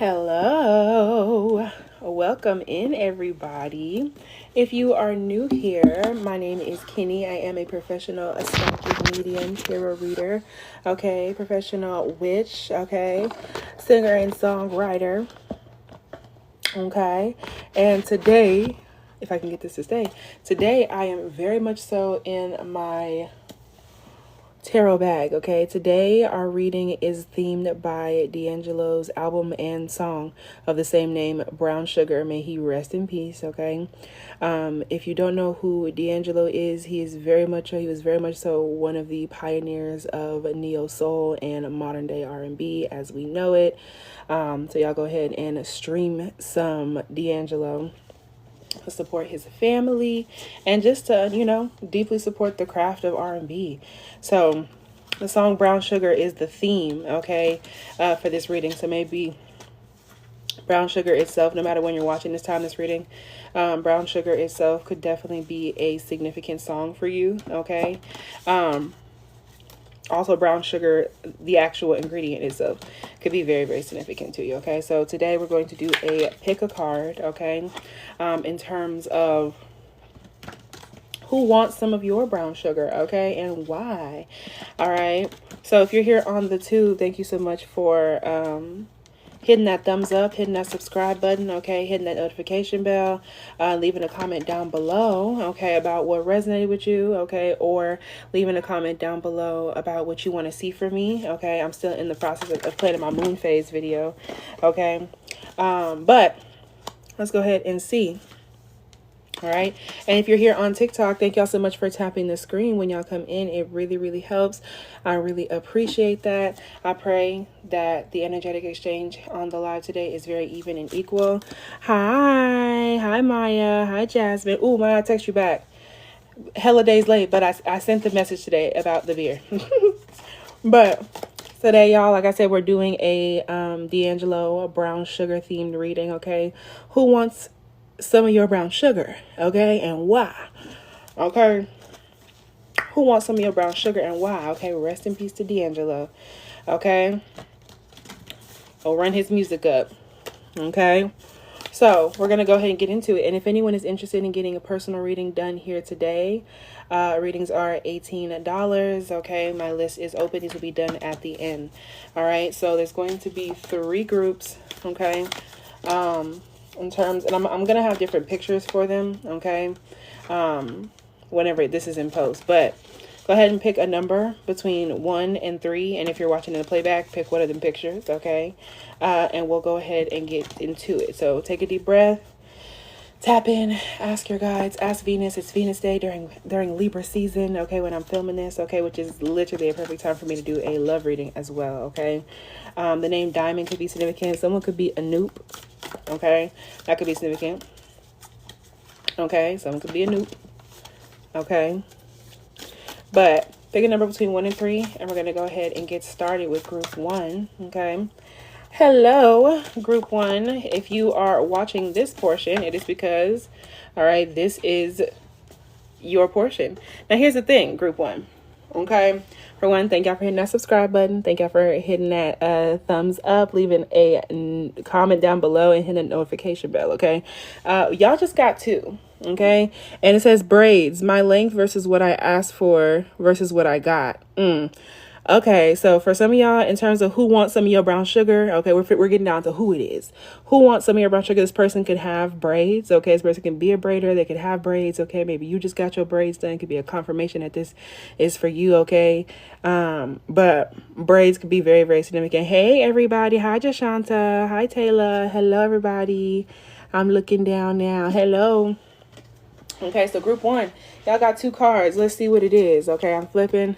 Hello, welcome in everybody. If you are new here, my name is Kinny. I am a professional astrology medium, tarot reader, okay, professional witch, okay, singer and songwriter, okay. And today, if I can get this to stay, today I am very much so in my tarot bag. Okay, today our reading is themed by D'Angelo's album and song of the same name, Brown Sugar. May he rest in peace. Okay, if you don't know who D'Angelo is, he was very much so one of the pioneers of neo soul and modern day R&B as we know it. So y'all go ahead and stream some D'Angelo, support his family, and just to deeply support the craft of R&B. So the song Brown Sugar is the theme, okay, for this reading. So maybe Brown Sugar itself, no matter when you're watching this reading, Brown Sugar itself could definitely be a significant song for you, okay. Also, brown sugar, the actual ingredient itself, could be very, very significant to you, okay? So today we're going to do a pick a card, okay, in terms of who wants some of your brown sugar, okay, and why. All right, so if you're here on the tube, thank you so much for hitting that thumbs up, hitting that subscribe button, okay, hitting that notification bell, leaving a comment down below, okay, about what resonated with you, okay, or leaving a comment down below about what you want to see from me, okay. I'm still in the process of planning my moon phase video, okay, but let's go ahead and see. All right, and if you're here on TikTok, thank y'all so much for tapping the screen when y'all come in. It really, really helps. I really appreciate that. I pray that the energetic exchange on the live today is very even and equal. Hi Maya, hi Jasmine. Ooh, Maya, I text you back hella days late, but I sent the message today about the beer. But today, y'all, like I said, we're doing a D'Angelo brown sugar themed reading, okay? Who wants some of your brown sugar, okay, and why? Okay, who wants some of your brown sugar and why? Okay, rest in peace to D'Angelo. Okay, I'll run his music up. Okay, so we're gonna go ahead and get into it. And if anyone is interested in getting a personal reading done here today, readings are $18. Okay, my list is open. These will be done at the end. All right, so there's going to be 3 groups. Okay, in terms, and I'm gonna have different pictures for them, okay, whenever this is in post, but go ahead and pick a number between 1 and 3, and if you're watching in the playback, pick one of them pictures, okay, and we'll go ahead and get into it. So take a deep breath, tap in, ask your guides, ask Venus. It's Venus Day during Libra season, okay, when I'm filming this, okay, which is literally a perfect time for me to do a love reading as well, okay. The name Diamond could be significant. Someone could be Anoop, okay, that could be significant. Okay, someone could be Anoop, okay, but pick a number between 1 and 3, and we're going to go ahead and get started with group 1, okay. Hello, group 1. If you are watching this portion, it is because, all right, this is your portion. Now, here's the thing, group 1, okay. For one, thank y'all for hitting that subscribe button. Thank y'all for hitting that thumbs up, leaving a comment down below, and hitting the notification bell, okay? Y'all just got 2, okay? And it says braids, my length versus what I asked for versus what I got. Okay, so for some of y'all, in terms of who wants some of your brown sugar, okay, we're getting down to who it is. Who wants some of your brown sugar? This person could have braids, okay? This person can be a braider. They could have braids, okay? Maybe you just got your braids done. It could be a confirmation that this is for you, okay? But braids could be very, very significant. Hey, everybody. Hi, Jashanta. Hi, Taylor. Hello, everybody. I'm looking down now. Hello. Okay, so group 1, y'all got 2 cards. Let's see what it is, okay? I'm flipping.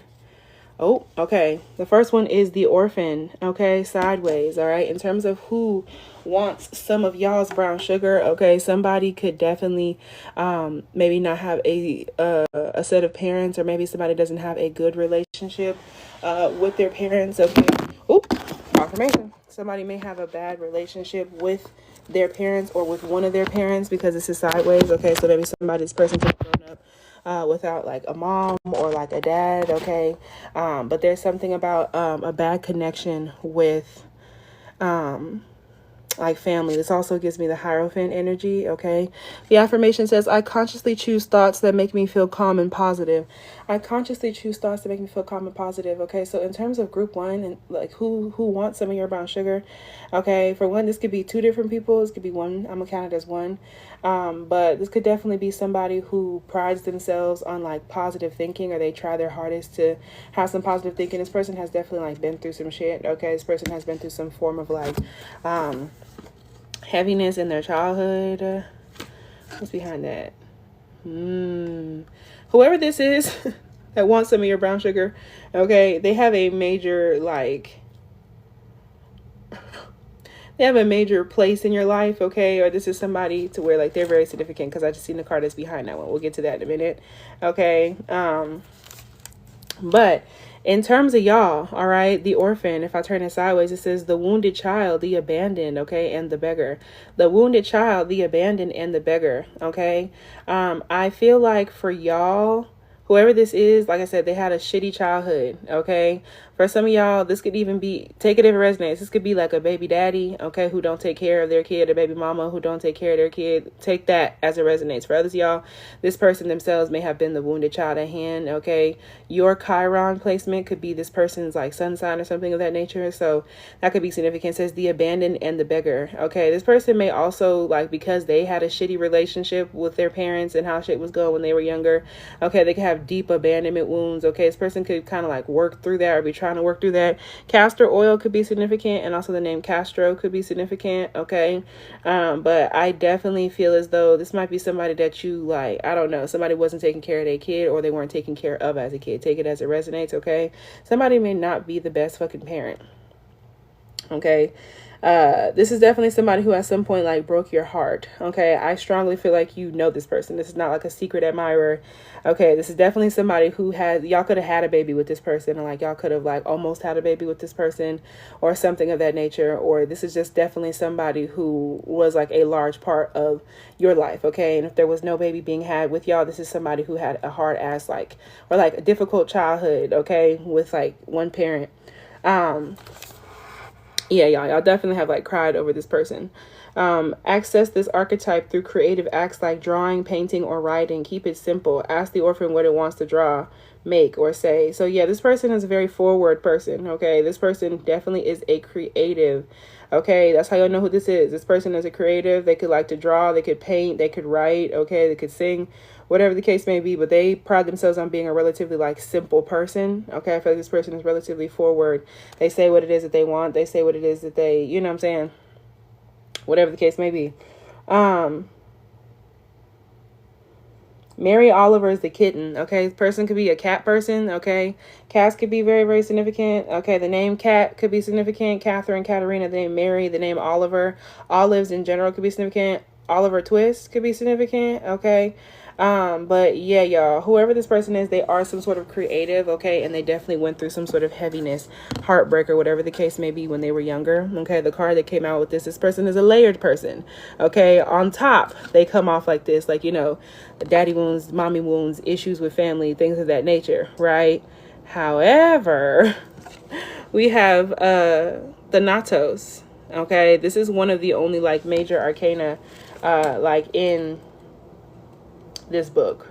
Oh, okay. The first one is the orphan, okay, sideways, all right? In terms of who wants some of y'all's brown sugar, okay, somebody could definitely maybe not have a set of parents, or maybe somebody doesn't have a good relationship with their parents, okay? Oh, confirmation. Somebody may have a bad relationship with their parents or with one of their parents because this is sideways, okay? So maybe this person could have grown up without like a mom or like a dad, okay, but there's something about a bad connection with like family. This also gives me the Hierophant energy, okay? The affirmation says, I consciously choose thoughts that make me feel calm and positive. I consciously choose thoughts that make me feel calm and positive, okay? So in terms of group one, and like who wants some of your brown sugar, okay? For one, this could be two different people. This could be one. I'm gonna count it as one. But this could definitely be somebody who prides themselves on like positive thinking, or they try their hardest to have some positive thinking. This person has definitely like been through some shit, okay? This person has been through some form of like heaviness in their childhood. What's behind that? Whoever this is that wants some of your brown sugar, okay, they have a major like they have a major place in your life, okay? Or this is somebody to where like they're very significant, because I just seen the card that's behind that one. We'll get to that in a minute, okay? But in terms of y'all, all right, the orphan, if I turn it sideways, it says the wounded child, the abandoned, okay, and the beggar. The wounded child, the abandoned, and the beggar, okay? I feel like for y'all, whoever this is, like I said, they had a shitty childhood, okay? For some of y'all, this could even be, take it if it resonates, this could be like a baby daddy, okay, who don't take care of their kid, a baby mama who don't take care of their kid. Take that as it resonates. For others of y'all, this person themselves may have been the wounded child at hand, okay? Your Chiron placement could be this person's like sun sign or something of that nature, so that could be significant. It says the abandoned and the beggar, okay? This person may also, like, because they had a shitty relationship with their parents and how shit was going when they were younger, okay, they could have deep abandonment wounds, okay? This person could kind of like work through that or be trying to work through that. Castor oil could be significant, and also the name Castro could be significant, okay? But I definitely feel as though this might be somebody that you like, I don't know, somebody wasn't taking care of their kid, or they weren't taken care of as a kid. Take it as it resonates, okay? Somebody may not be the best fucking parent, okay? This is definitely somebody who at some point like broke your heart, okay? I strongly feel like you know this person. This is not like a secret admirer, okay? This is definitely somebody who had, y'all could have had a baby with this person, or like y'all could have like almost had a baby with this person or something of that nature. Or this is just definitely somebody who was like a large part of your life, okay? And if there was no baby being had with y'all, this is somebody who had a hard ass like, or like a difficult childhood, okay, with like one parent. Yeah, y'all definitely have like cried over this person. Access this archetype through creative acts like drawing, painting, or writing. Keep it simple. Ask the orphan what it wants to draw, make, or say. So yeah, this person is a very forward person, okay? This person definitely is a creative, okay? That's how you'll know who this is. This person is a creative. They could like to draw, they could paint, they could write, okay? They could sing, whatever the case may be, but they pride themselves on being a relatively like simple person, okay? I feel like this person is relatively forward. They say what it is that they want. They say what it is that they, you know what I'm saying? Whatever the case may be. Mary Oliver is the kitten, okay? This person could be a cat person, okay? Cats could be very, very significant, okay? The name Cat could be significant. Catherine, Katerina, the name Mary, the name Oliver. Olives in general could be significant. Oliver Twist could be significant, okay? But yeah, y'all, whoever this person is, they are some sort of creative, okay? And they definitely went through some sort of heaviness, heartbreak, or whatever the case may be when they were younger, okay? The card that came out with this person is a layered person, okay? On top, they come off like this, like, you know, daddy wounds, mommy wounds, issues with family, things of that nature, right? However, we have the Natos, okay? This is one of the only like major arcana like in this book,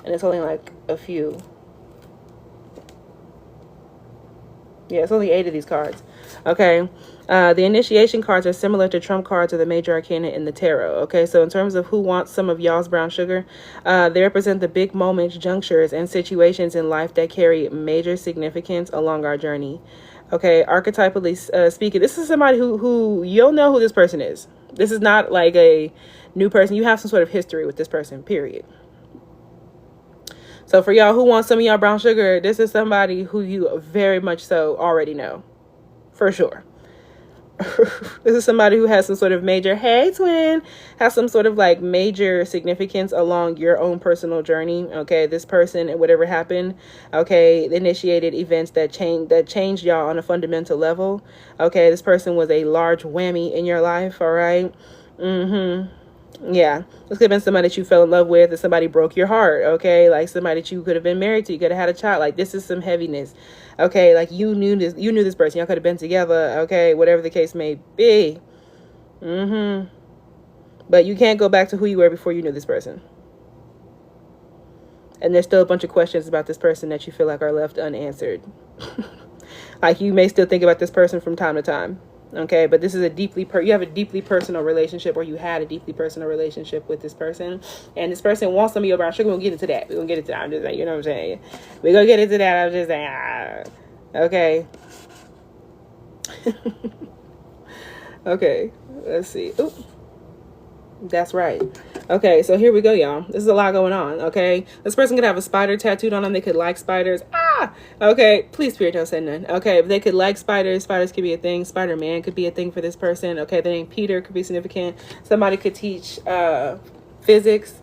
and it's only like a few. Yeah, it's only 8 of these cards, okay? The initiation cards are similar to trump cards or the major arcana in the tarot, okay? So in terms of who wants some of y'all's brown sugar, they represent the big moments, junctures, and situations in life that carry major significance along our journey, okay? Archetypally speaking, this is somebody who you'll know who this person is. This is not like a new person. You have some sort of history with this person, period. So for y'all who want some of y'all brown sugar, this is somebody who you very much so already know, for sure. This is somebody who has some sort of major, hey twin, has some sort of like major significance along your own personal journey, okay? This person and whatever happened, okay, initiated events that changed y'all on a fundamental level, okay? This person was a large whammy in your life, all right? Yeah, this could have been somebody that you fell in love with, or somebody broke your heart, okay? Like somebody that you could have been married to, you could have had a child. Like this is some heaviness, okay? Like you knew this person, y'all could have been together, okay? Whatever the case may be. But you can't go back to who you were before you knew this person. And there's still a bunch of questions about this person that you feel like are left unanswered. Like you may still think about this person from time to time. Okay, but this is you have a deeply personal relationship, or you had a deeply personal relationship with this person, and this person wants some of your brown sugar. We'll get into that. We're gonna get into that. I'm just saying, you know what I'm saying? We're gonna get into that. I'm just saying, okay. Okay, let's see. Ooh. That's right. Okay, so here we go, y'all. This is a lot going on, okay? This person could have a spider tattooed on them. They could like spiders. Okay, please, Spirit, don't say none. Okay, but they could like spiders. Spiders could be a thing. Spider-Man could be a thing for this person. Okay, the name Peter could be significant. Somebody could teach physics.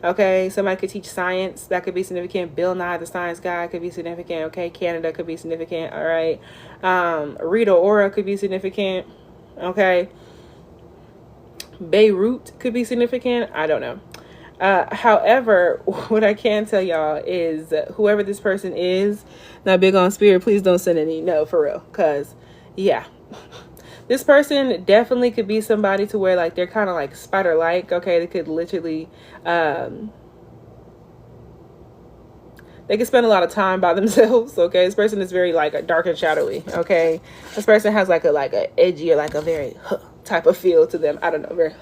Okay, somebody could teach science. That could be significant. Bill Nye, the science guy, could be significant. Okay, Canada could be significant. All right. Rita Ora could be significant. Okay. Beirut could be significant. I don't know. However, what I can tell y'all is whoever this person is, not big on spirit, please don't send any, no, for real. Because, yeah. This person definitely could be somebody to where, like, they're kind of like spider-like. Okay, they could literally, they could spend a lot of time by themselves. Okay, this person is very like dark and shadowy. Okay, this person has like a edgy or like a very type of feel to them. I don't know, very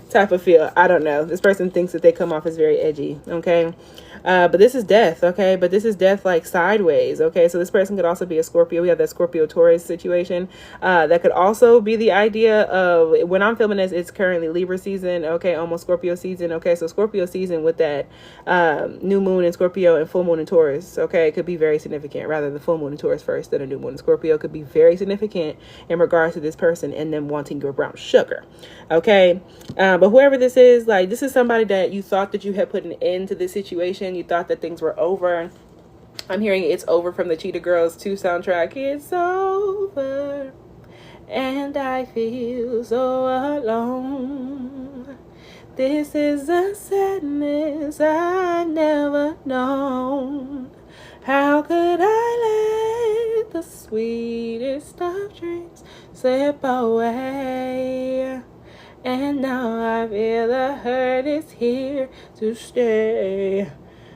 type of feel. I don't know. This person thinks that they come off as very edgy. Okay, but this is death. Okay, but this is death like sideways. Okay, so this person could also be a Scorpio. We have that Scorpio Taurus situation. That could also be the idea of, when I'm filming this, it's currently Libra season. Okay, almost Scorpio season. Okay, so Scorpio season with that new moon in Scorpio and full moon in Taurus. Okay, it could be very significant. Rather, the full moon in Taurus first, then a new moon in Scorpio could be very significant in regards to this person and them wanting your brown sugar. Okay, but whoever this is, like, this is somebody that you thought that you had put an end to this situation. You thought that things were over. I'm hearing It's Over from the Cheetah Girls 2 soundtrack. It's over and I feel so alone. This is a sadness I never known. How could I let the sweetest of dreams slip away? And now I feel the hurt is here to stay.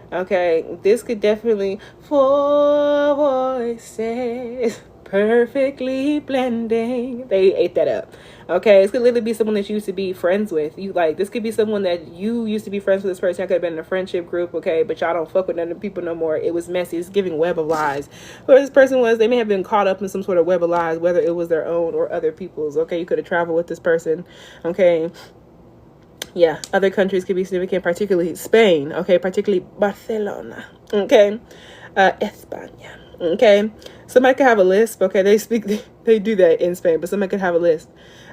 Okay, this could definitely, four voices perfectly blending. They ate that up. Okay, this could literally be someone that you used to be friends with. You like, this could be someone that you used to be friends with this person. I could have been in a friendship group, okay, but y'all don't fuck with other people no more. It was messy. It's giving web of lies. Whoever this person was, they may have been caught up in some sort of web of lies, whether it was their own or other people's. Okay, you could have traveled with this person. Okay. Yeah, other countries could be significant, particularly Spain. Okay, particularly Barcelona. Okay, España. Okay, somebody could have a lisp. Okay, they do that in Spain, but somebody could have a lisp.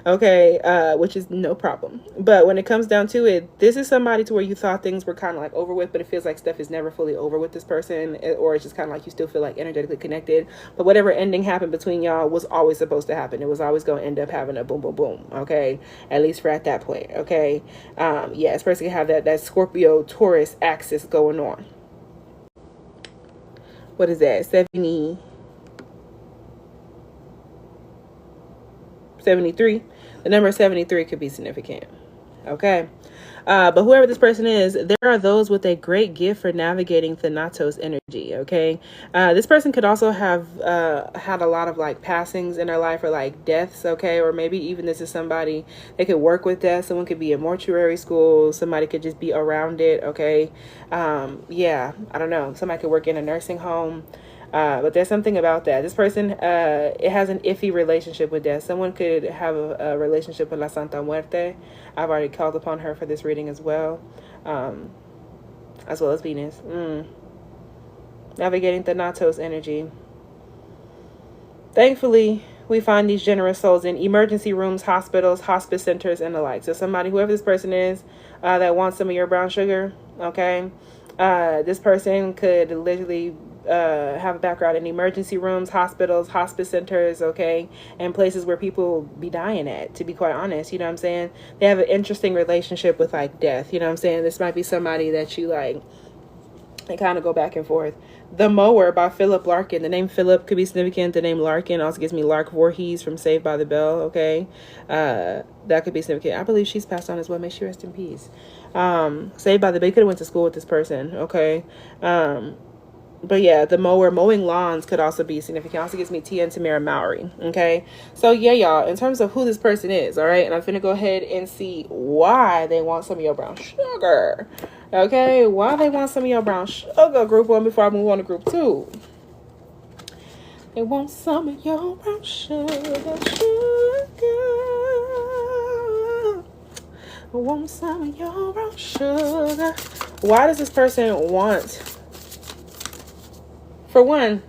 Okay, which is no problem. But when it comes down to it, this is somebody to where you thought things were kind of like over with, but it feels like stuff is never fully over with this person, or it's just kind of like you still feel like energetically connected. But whatever ending happened between y'all was always supposed to happen. It was always going to end up having a boom, boom, boom. Okay, at least for at that point. Okay, yeah, this person can have that Scorpio Taurus axis going on. What is that? 73. The number 73 could be significant. Okay. But whoever this person is, there are those with a great gift for navigating Thanatos energy. Okay. This person could also have had a lot of like passings in their life, or like deaths. Okay. Or maybe even this is somebody that could work with death. Someone could be in mortuary school. Somebody could just be around it. Okay. Yeah, I don't know. Somebody could work in a nursing home. But there's something about that. This person, it has an iffy relationship with death. Someone could have a relationship with La Santa Muerte. I've already called upon her for this reading as well as Venus. Navigating Thanatos energy. Thankfully, we find these generous souls in emergency rooms, hospitals, hospice centers, and the like. So somebody, whoever this person is, that wants some of your brown sugar, okay? This person could literally have a background in emergency rooms, hospitals, hospice centers, okay, and places where people be dying at, to be quite honest. You know what I'm saying? They have an interesting relationship with like death. You know what I'm saying? This might be somebody that you like, they kind of go back and forth. The Mower by Philip Larkin. The name Philip could be significant. The name Larkin also gives me Lark Voorhees from Saved by the Bell. Okay, that could be significant. I believe she's passed on as well. May she rest in peace. Saved by the Bell. You could have went to school with this person. Okay. But yeah, the mower, mowing lawns could also be significant. Also gives me Tia and Tamara Mowry. Okay. So yeah, y'all, in terms of who this person is, all right, and I'm finna go ahead and see why they want some of your brown sugar. Okay, why they want some of your brown sugar, group 1, before I move on to group 2. They want some of your brown sugar, sugar. I want some of your brown sugar. Why does this person want? For one,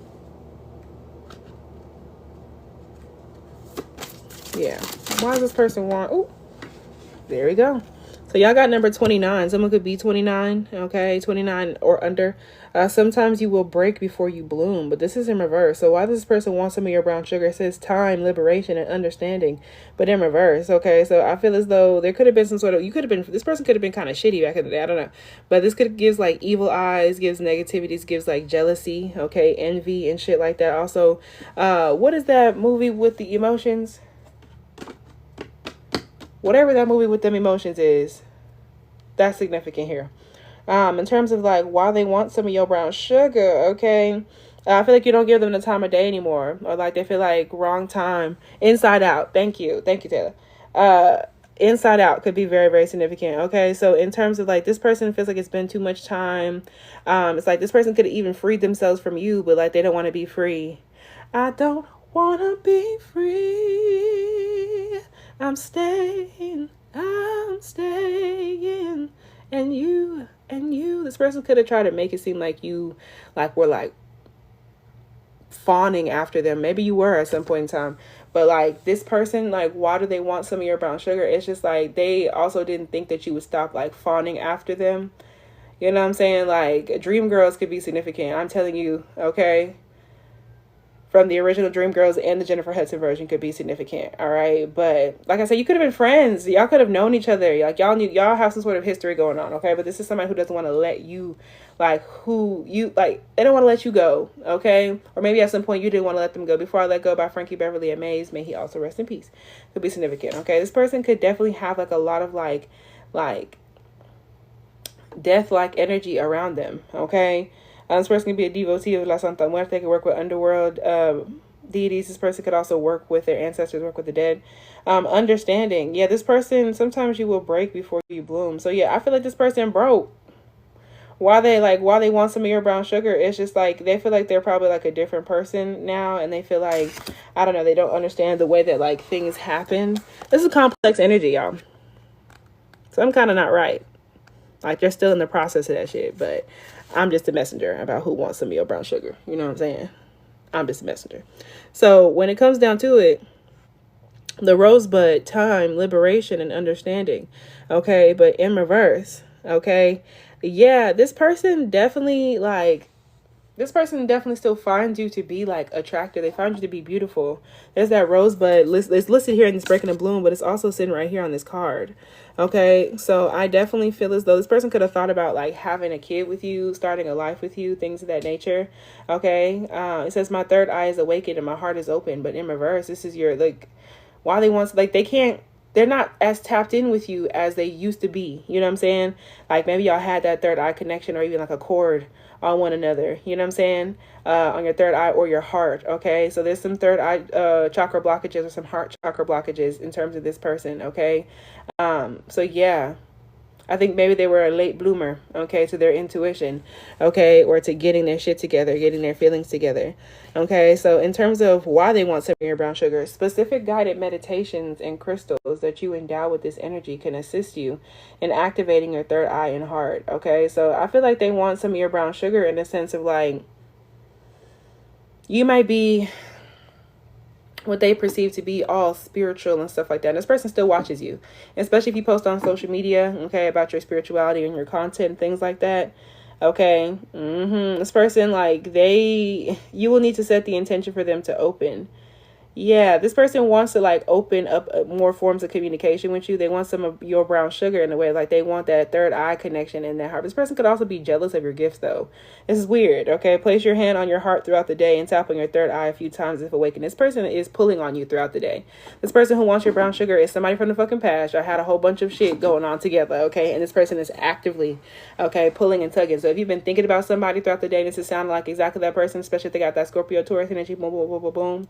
yeah. Why does this person want? Oh, there we go. So y'all got number 29. Someone could be 29, okay? 29 or under. Sometimes you will break before you bloom, but this is in reverse. So why does this person want some of your brown sugar? It says time, liberation, and understanding, but in reverse, okay? So I feel as though there could have been some sort of, this person could have been kind of shitty back in the day, I don't know. But this could gives like evil eyes, gives negativities, gives like jealousy, okay? Envy and shit like that. Also, what is that movie with the emotions? Whatever that movie with them emotions is, that's significant here. In terms of like why they want some of your brown sugar, okay? I feel like you don't give them the time of day anymore, or like they feel like wrong time. Inside Out. Thank you, Taylor. Inside Out could be very, very significant. Okay, so in terms of like this person feels like it's been too much time. It's like this person could have even freed themselves from you, but like they don't want to be free. I don't want to be free. I'm staying. And you, this person could have tried to make it seem like you like were like fawning after them. Maybe you were at some point in time, but like this person, like, why do they want some of your brown sugar? It's just like they also didn't think that you would stop like fawning after them. You know what I'm saying? Like dream girls could be significant. I'm telling you, okay? From the original Dreamgirls and the Jennifer Hudson version could be significant. All right. But like I said, you could have been friends. Y'all could have known each other. Like y'all have some sort of history going on. Okay. But this is somebody who doesn't want to let you, like, they don't want to let you go. Okay. Or maybe at some point you didn't want to let them go. Before I Let Go by Frankie Beverly and Mays. May he also rest in peace. Could be significant. Okay. This person could definitely have like a lot of like death-like energy around them. Okay. This person could be a devotee of La Santa Muerte. They could work with underworld deities. This person could also work with their ancestors, work with the dead. Understanding. Yeah, this person, sometimes you will break before you bloom. So yeah, I feel like this person broke. Why they want some of your brown sugar, it's just like they feel like they're probably like a different person now, and they feel like, I don't know, they don't understand the way that like things happen. This is complex energy, y'all. So I'm kind of not right. Like they're still in the process of that shit, but I'm just a messenger about who wants some of your brown sugar. You know what I'm saying? I'm just a messenger. So when it comes down to it, the rosebud, time, liberation, and understanding. Okay, but in reverse. Okay, yeah, this person definitely still finds you to be like attractive. They find you to be beautiful. There's that rosebud. It's listed here in this Breaking the Bloom, but it's also sitting right here on this card. Okay, so I definitely feel as though this person could have thought about like having a kid with you, starting a life with you, things of that nature. Okay, it says my third eye is awakened and my heart is open. But in reverse, this is your like why they want, like they're not as tapped in with you as they used to be. You know what I'm saying? Like maybe y'all had that third eye connection, or even like a cord on one another. You know what I'm saying? On your third eye or your heart. Okay, so there's some third eye chakra blockages or some heart chakra blockages in terms of this person. Okay, so yeah, I think maybe they were a late bloomer, okay, to their intuition, okay, or to getting their shit together, getting their feelings together. Okay, so in terms of why they want some of your brown sugar, specific guided meditations and crystals that you endow with this energy can assist you in activating your third eye and heart. Okay, so I feel like they want some of your brown sugar in the sense of like, you might be what they perceive to be all spiritual and stuff like that. And this person still watches you, especially if you post on social media, okay, about your spirituality and your content and things like that. Okay. This person, like, you will need to set the intention for them to open. Yeah, this person wants to like open up more forms of communication with you. They want some of your brown sugar in a way. Like they want that third eye connection in their heart. This person could also be jealous of your gifts though. This is weird. Okay. Place your hand on your heart throughout the day and tap on your third eye a few times if awakened. This person is pulling on you throughout the day. This person who wants your brown sugar is somebody from the fucking past. I had a whole bunch of shit going on together. Okay. And this person is actively, okay, pulling and tugging. So if you've been thinking about somebody throughout the day, this is sounding like exactly that person, especially if they got that Scorpio Taurus energy, boom, boom, boom, boom, boom.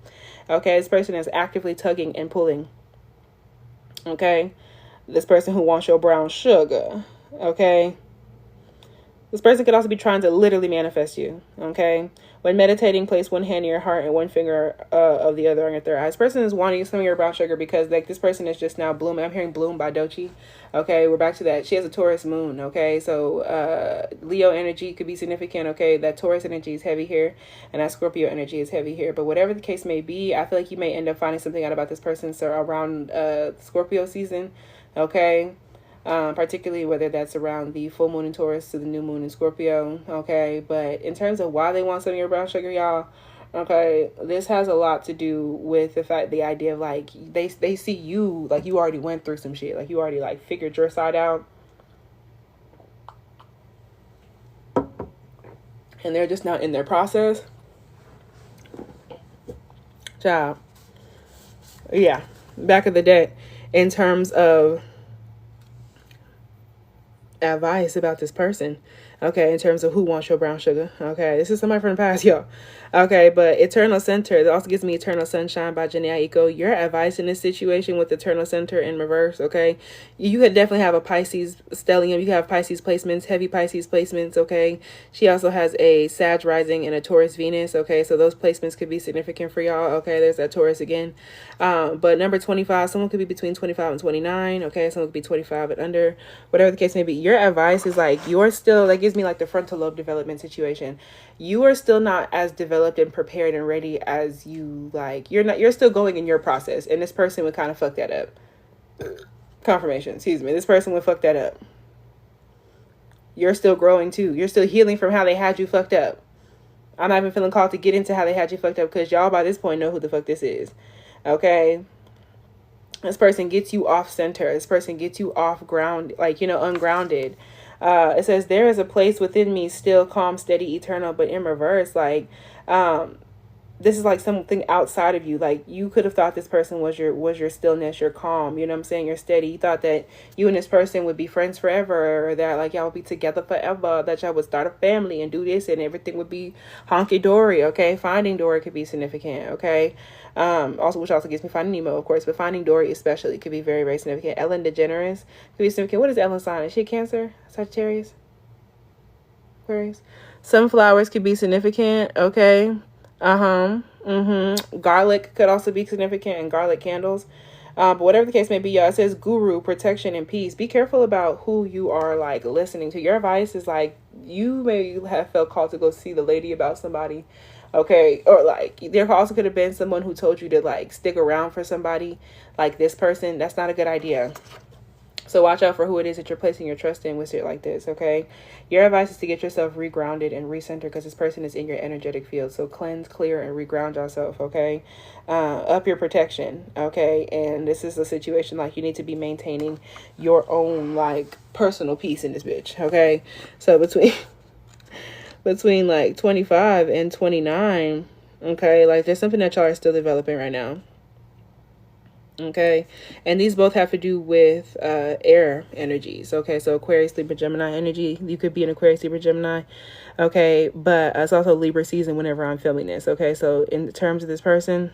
Okay, this person is actively tugging and pulling. Okay, this person who wants your brown sugar. Okay, this person could also be trying to literally manifest you. Okay, when meditating, place one hand in your heart and one finger of the other on your third eye. This person is wanting some of your brown sugar because like this person is just now blooming. I'm hearing Bloom by Doechii. Okay, we're back to that. She has a Taurus moon. Okay, so Leo energy could be significant. Okay, that Taurus energy is heavy here, and that Scorpio energy is heavy here. But whatever the case may be, I feel like you may end up finding something out about this person so around Scorpio season. Okay. Particularly whether that's around the full moon in Taurus to the new moon in Scorpio. Okay, but in terms of why they want some of your brown sugar, y'all, okay, this has a lot to do with the idea of like they see you like you already went through some shit, like you already like figured your side out, and they're just now in their process. Child, yeah, back of the day, in terms of advice about this person, okay, in terms of who wants your brown sugar. Okay, this is somebody from the past, y'all. Okay, but Eternal Center, it also gives me Eternal Sunshine by Jhené Aiko. Your advice in this situation with Eternal Center in reverse, okay, you could definitely have a Pisces stellium. You have Pisces placements, heavy Pisces placements. Okay, she also has a Sag rising and a Taurus Venus. Okay, so those placements could be significant for y'all. Okay, there's that Taurus again. But number 25, someone could be between 25 and 29. Okay, someone could be 25 and under, whatever the case may be. Your advice is like you're still, that gives me like the frontal lobe development situation. You are still not as developed and prepared and ready as you like. You're still going in your process, and this person would kind of fuck that up. Confirmation, excuse me. This person would fuck that up. You're still growing too. You're still healing from how they had you fucked up. I'm not even feeling called to get into how they had you fucked up because y'all by this point know who the fuck this is. Okay. This person gets you off center. This person gets you off ground, like, you know, ungrounded. It says, there is a place within me, still, calm, steady, eternal, but in reverse. Like, this is like something outside of you. Like you could have thought this person was your stillness, your calm, you know what I'm saying, you're steady. You thought that you and this person would be friends forever, or that like y'all would be together forever, that y'all would start a family and do this and everything would be honky-dory. Okay, Finding Dory could be significant. Okay, also, which also gives me Finding Nemo, of course, but Finding Dory especially could be very, very significant. Ellen DeGeneres could be significant. What is Ellen's sign? Is she Cancer, Sagittarius, Aquarius? Sunflowers could be significant. Okay. Garlic could also be significant, and garlic candles. But whatever the case may be, y'all, it says guru, protection, and peace. Be careful about who you are like listening to. Your advice is like you may have felt called to go see the lady about somebody. Okay, or like there also could have been someone who told you to like stick around for somebody like this person. That's not a good idea. So watch out for who it is that you're placing your trust in with shit like this, okay? Your advice is to get yourself regrounded and recentered because this person is in your energetic field. So cleanse, clear, and reground yourself, okay? Up your protection, okay? And this is a situation like you need to be maintaining your own like personal peace in this bitch, okay? So between like 25 and 29, okay? Like there's something that y'all are still developing right now. Okay, and these both have to do with air energies. Okay, so Aquarius, Libra, Gemini energy. You could be an Aquarius, Libra, Gemini. Okay, but it's also Libra season whenever I'm filming this. Okay, so in terms of this person,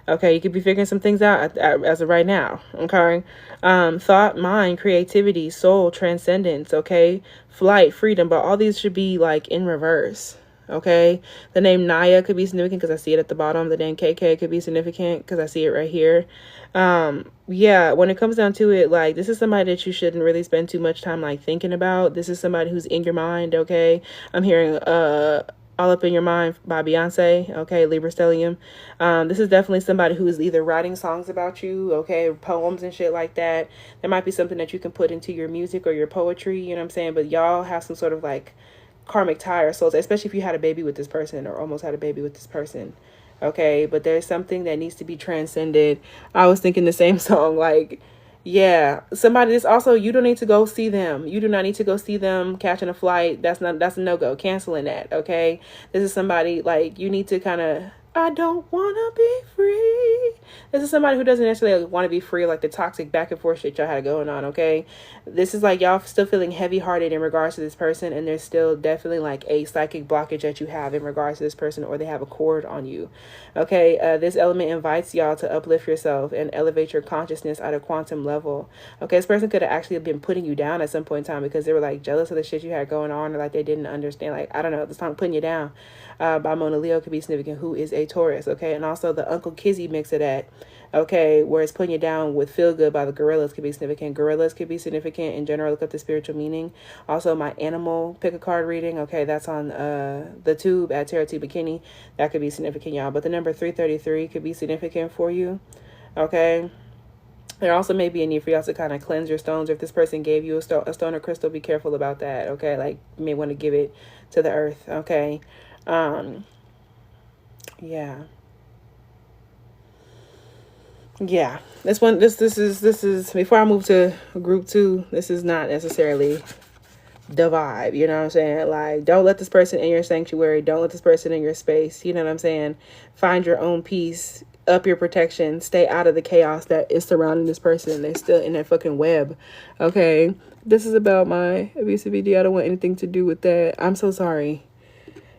okay, you could be figuring some things out as of right now. Okay, thought, mind, creativity, soul, transcendence. Okay, flight, freedom, but all these should be like in reverse. Okay, the name Naya could be significant because I see it at the bottom. The name KK could be significant because I see it right here. Yeah, when it comes down to it, like this is somebody that you shouldn't really spend too much time like thinking about. This is somebody who's in your mind. Okay, I'm hearing All Up in Your Mind by Beyonce. Okay, Libra stellium. This is definitely somebody who is either writing songs about you, okay, poems and shit like that. There might be something that you can put into your music or your poetry, you know what I'm saying? But y'all have some sort of like karmic tie or souls, especially if you had a baby with this person or almost had a baby with this person. Okay, but there's something that needs to be transcended. I was thinking the same song, like, yeah, somebody that's also, you don't need to go see them. You do not need to go see them catching a flight. That's a no-go. Canceling that, okay? This is somebody, like, you need to kind of, I don't want to be free. This is somebody who doesn't necessarily want to be free, like the toxic back and forth shit y'all had going on, okay? This is like y'all still feeling heavy-hearted in regards to this person, and there's still definitely like a psychic blockage that you have in regards to this person, or they have a cord on you, okay? This element invites y'all to uplift yourself and elevate your consciousness at a quantum level, okay? This person could have actually been putting you down at some point in time because they were like jealous of the shit you had going on, or like they didn't understand, like, I don't know, the song Putting You Down by Mona Leo could be significant, who is a Taurus, okay? And also the Uncle Kizzy mix of that, okay, where it's Putting You Down with Feel Good by the Gorillas could be significant. Gorillas could be significant in general. Look up the spiritual meaning. Also my animal pick a card reading, okay, that's on the tube at tarotteawkinny. That could be significant, y'all. But the number 333 could be significant for you, okay? There also may be a need for y'all to kind of cleanse your stones. If this person gave you a stone or crystal, be careful about that, okay? Like, you may want to give it to the earth, okay? Yeah, this is before I move to group 2, this is not necessarily the vibe, you know what I'm saying? Like, don't let this person in your sanctuary, don't let this person in your space, you know what I'm saying? Find your own peace, up your protection, stay out of the chaos that is surrounding this person. They're still in that fucking web, okay? This is about my abusive ED. I don't want anything to do with that. I'm so sorry.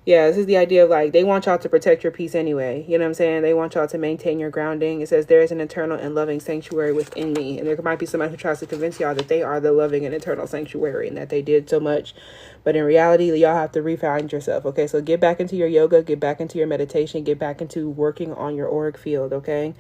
Yeah, this is the idea of like, they want y'all to protect your peace anyway. You know what I'm saying? They want y'all to maintain your grounding. It says there is an eternal and loving sanctuary within me. And there might be somebody who tries to convince y'all that they are the loving and eternal sanctuary and that they did so much. But in reality, y'all have to refine yourself. Okay, so get back into your yoga, get back into your meditation, get back into working on your auric field. Okay.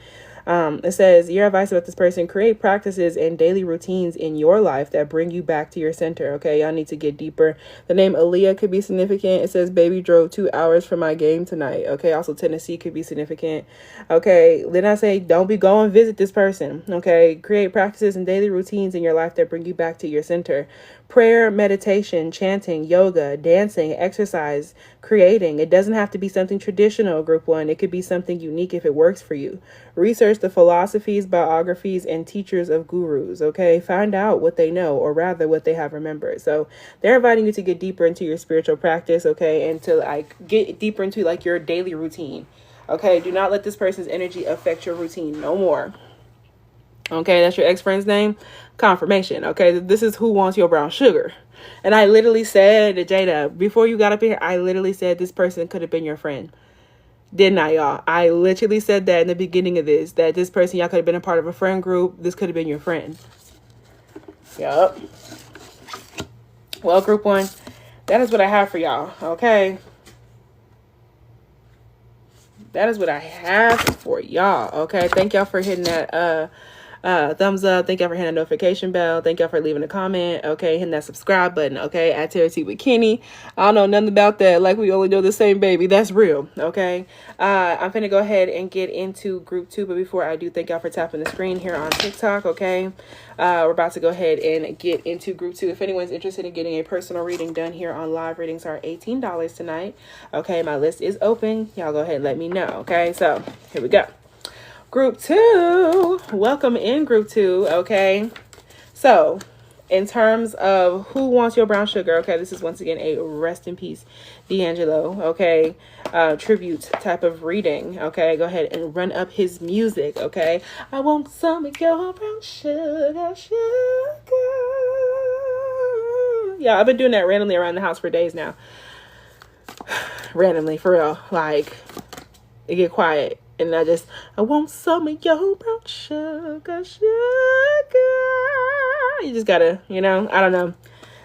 It says, your advice about this person: create practices and daily routines in your life that bring you back to your center. Okay, y'all need to get deeper. The name Aaliyah could be significant. It says, baby drove 2 hours for my game tonight. Okay, also Tennessee could be significant. Okay, then I say, don't be going visit this person. Okay, create practices and daily routines in your life that bring you back to your center. Prayer, meditation, chanting, yoga, dancing, exercise, creating. It doesn't have to be something traditional, group 1. It could be something unique if it works for you. Research the philosophies, biographies, and teachers of gurus, okay? Find out what they know, or rather what they have remembered. So they're inviting you to get deeper into your spiritual practice, okay? And to like get deeper into like your daily routine, okay? Do not let this person's energy affect your routine no more. Okay, that's your ex-friend's name. Confirmation. Okay, this is who wants your brown sugar. And I literally said to Jada, before you got up here, I literally said this person could have been your friend. Didn't I, y'all? I literally said that in the beginning of this, that this person, y'all could have been a part of a friend group. This could have been your friend. Yup. Well, group 1, that is what I have for y'all. Okay. That is what I have for y'all. Okay. Thank y'all for hitting that thumbs up. Thank y'all for hitting the notification bell. Thank y'all for leaving a comment. Okay, hitting that subscribe button. Okay, at Tarot with Kinny. I don't know nothing about that. Like we only know the same baby. That's real. Okay, I'm finna go ahead and get into group 2. But before I do, thank y'all for tapping the screen here on TikTok. Okay, we're about to go ahead and get into group 2. If anyone's interested in getting a personal reading done here on live, readings are $18 tonight. Okay, my list is open. Y'all go ahead and let me know. Okay, so here we go. Group 2, welcome in group 2, okay? So, in terms of who wants your brown sugar, okay, this is once again a rest in peace D'Angelo, okay, tribute type of reading, okay? Go ahead and run up his music, okay? I want some of your brown sugar, sugar. Yeah, I've been doing that randomly around the house for days now. Randomly, for real. Like, it get quiet. And I want some of your brown sugar, sugar. You just gotta, you know, I don't know.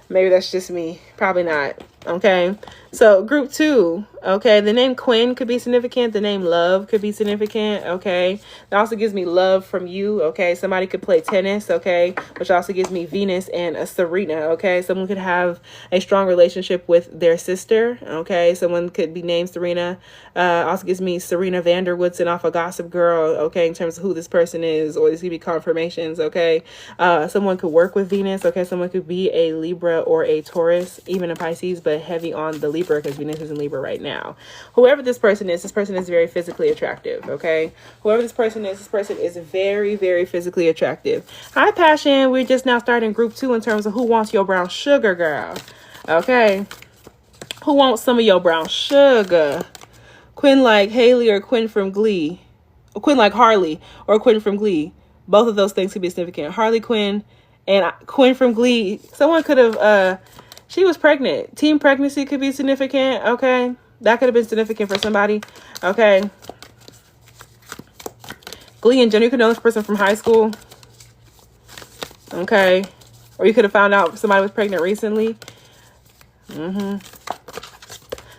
Maybe that's just me. Probably not. Okay. So group 2, Okay, the name Quinn could be significant. The name Love could be significant. Okay, that also gives me love from you. Okay, somebody could play tennis. Okay, which also gives me Venus and a Serena. Okay, someone could have a strong relationship with their sister. Okay, someone could be named Serena. Also gives me Serena Vanderwoodson off of Gossip Girl. Okay, in terms of who this person is, or this could be confirmations. Okay, someone could work with Venus. Okay, someone could be a Libra or a Taurus, even a Pisces, but heavy on the Libra because Venus is in Libra right now. Whoever this person is very physically attractive. Okay, whoever this person is very, very physically attractive. Hi, Passion. We're just now starting group 2 in terms of who wants your brown sugar, girl. Okay, who wants some of your brown sugar? Quinn like Haley or Quinn from Glee, or Quinn like Harley or Quinn from Glee. Both of those things could be significant. Harley Quinn and Quinn from Glee. Someone could have she was pregnant. Teen pregnancy could be significant. Okay, that could have been significant for somebody. Okay, Glee and Jenny, you could know this person from high school. Okay, or you could have found out somebody was pregnant recently.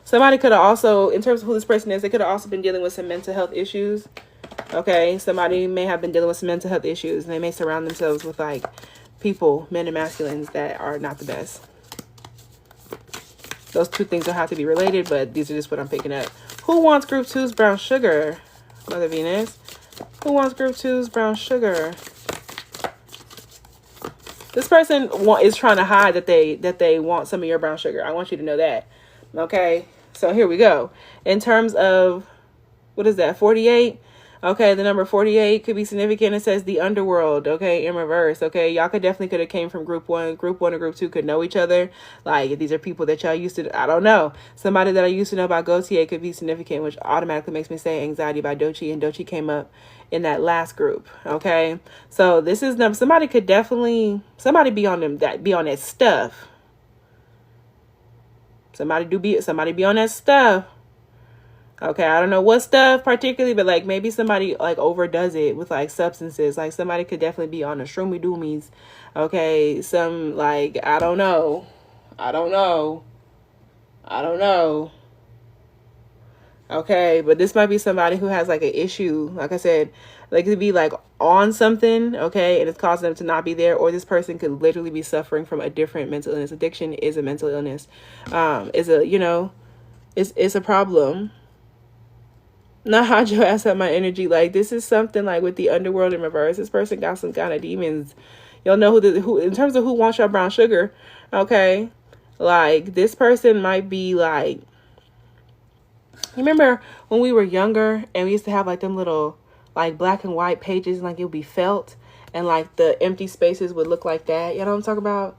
Somebody could have also, in terms of who this person is, they could have also been dealing with some mental health issues. Okay, somebody may have been dealing with some mental health issues, and they may surround themselves with like people, men and masculines, that are not the best. Those two things don't have to be related, but these are just what I'm picking up. Who wants group 2's brown sugar? Mother Venus. Who wants group 2's brown sugar? This person is trying to hide that they want some of your brown sugar. I want you to know that. Okay, so here we go. In terms of, what is that, 48? Okay, the number 48 could be significant. It says the underworld, okay, in reverse. Okay, y'all could have came from group 1. Group 1 and group 2 could know each other. Like, these are people that y'all used to, I don't know. Somebody that I used to know about Gautier could be significant, which automatically makes me say Anxiety by Doechii, and Doechii came up in that last group. Okay, so this is somebody could definitely, somebody be on that stuff. Somebody be on that stuff. Okay, I don't know what stuff particularly, but like maybe somebody like overdoes it with like substances. Like somebody could definitely be on the shroomy doomies. Okay, some like, I don't know. Okay, but this might be somebody who has like an issue. Like I said, they could be like on something, okay, and it's causing them to not be there, or this person could literally be suffering from a different mental illness. Addiction is a mental illness. It's a problem. Not hide your ass at my energy. Like, this is something like with the underworld in reverse. This person got some kind of demons. You'll know who in terms of who wants your brown sugar. Okay, like this person might be like, you remember when we were younger and we used to have like them little like black and white pages, and like it would be felt, and like the empty spaces would look like that. You know what I'm talking about?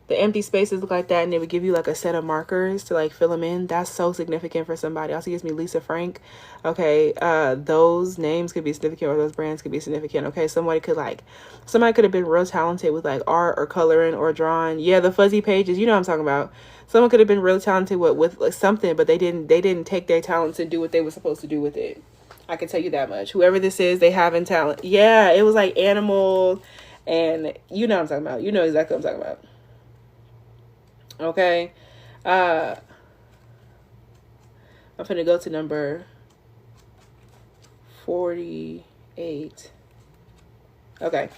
The empty spaces look like that, and they would give you like a set of markers to like fill them in. That's so significant for somebody. Also gives me Lisa Frank. Okay, those names could be significant, or those brands could be significant. Okay, somebody could have been real talented with like art or coloring or drawing. Yeah, the fuzzy pages, you know what I'm talking about. Someone could have been real talented with like something, but they didn't take their talents and do what they were supposed to do with it. I can tell you that much. Whoever this is, they have in talent. Yeah, it was like animal, and you know what I'm talking about. You know exactly what I'm talking about. Okay, I'm gonna go to number 48. Okay,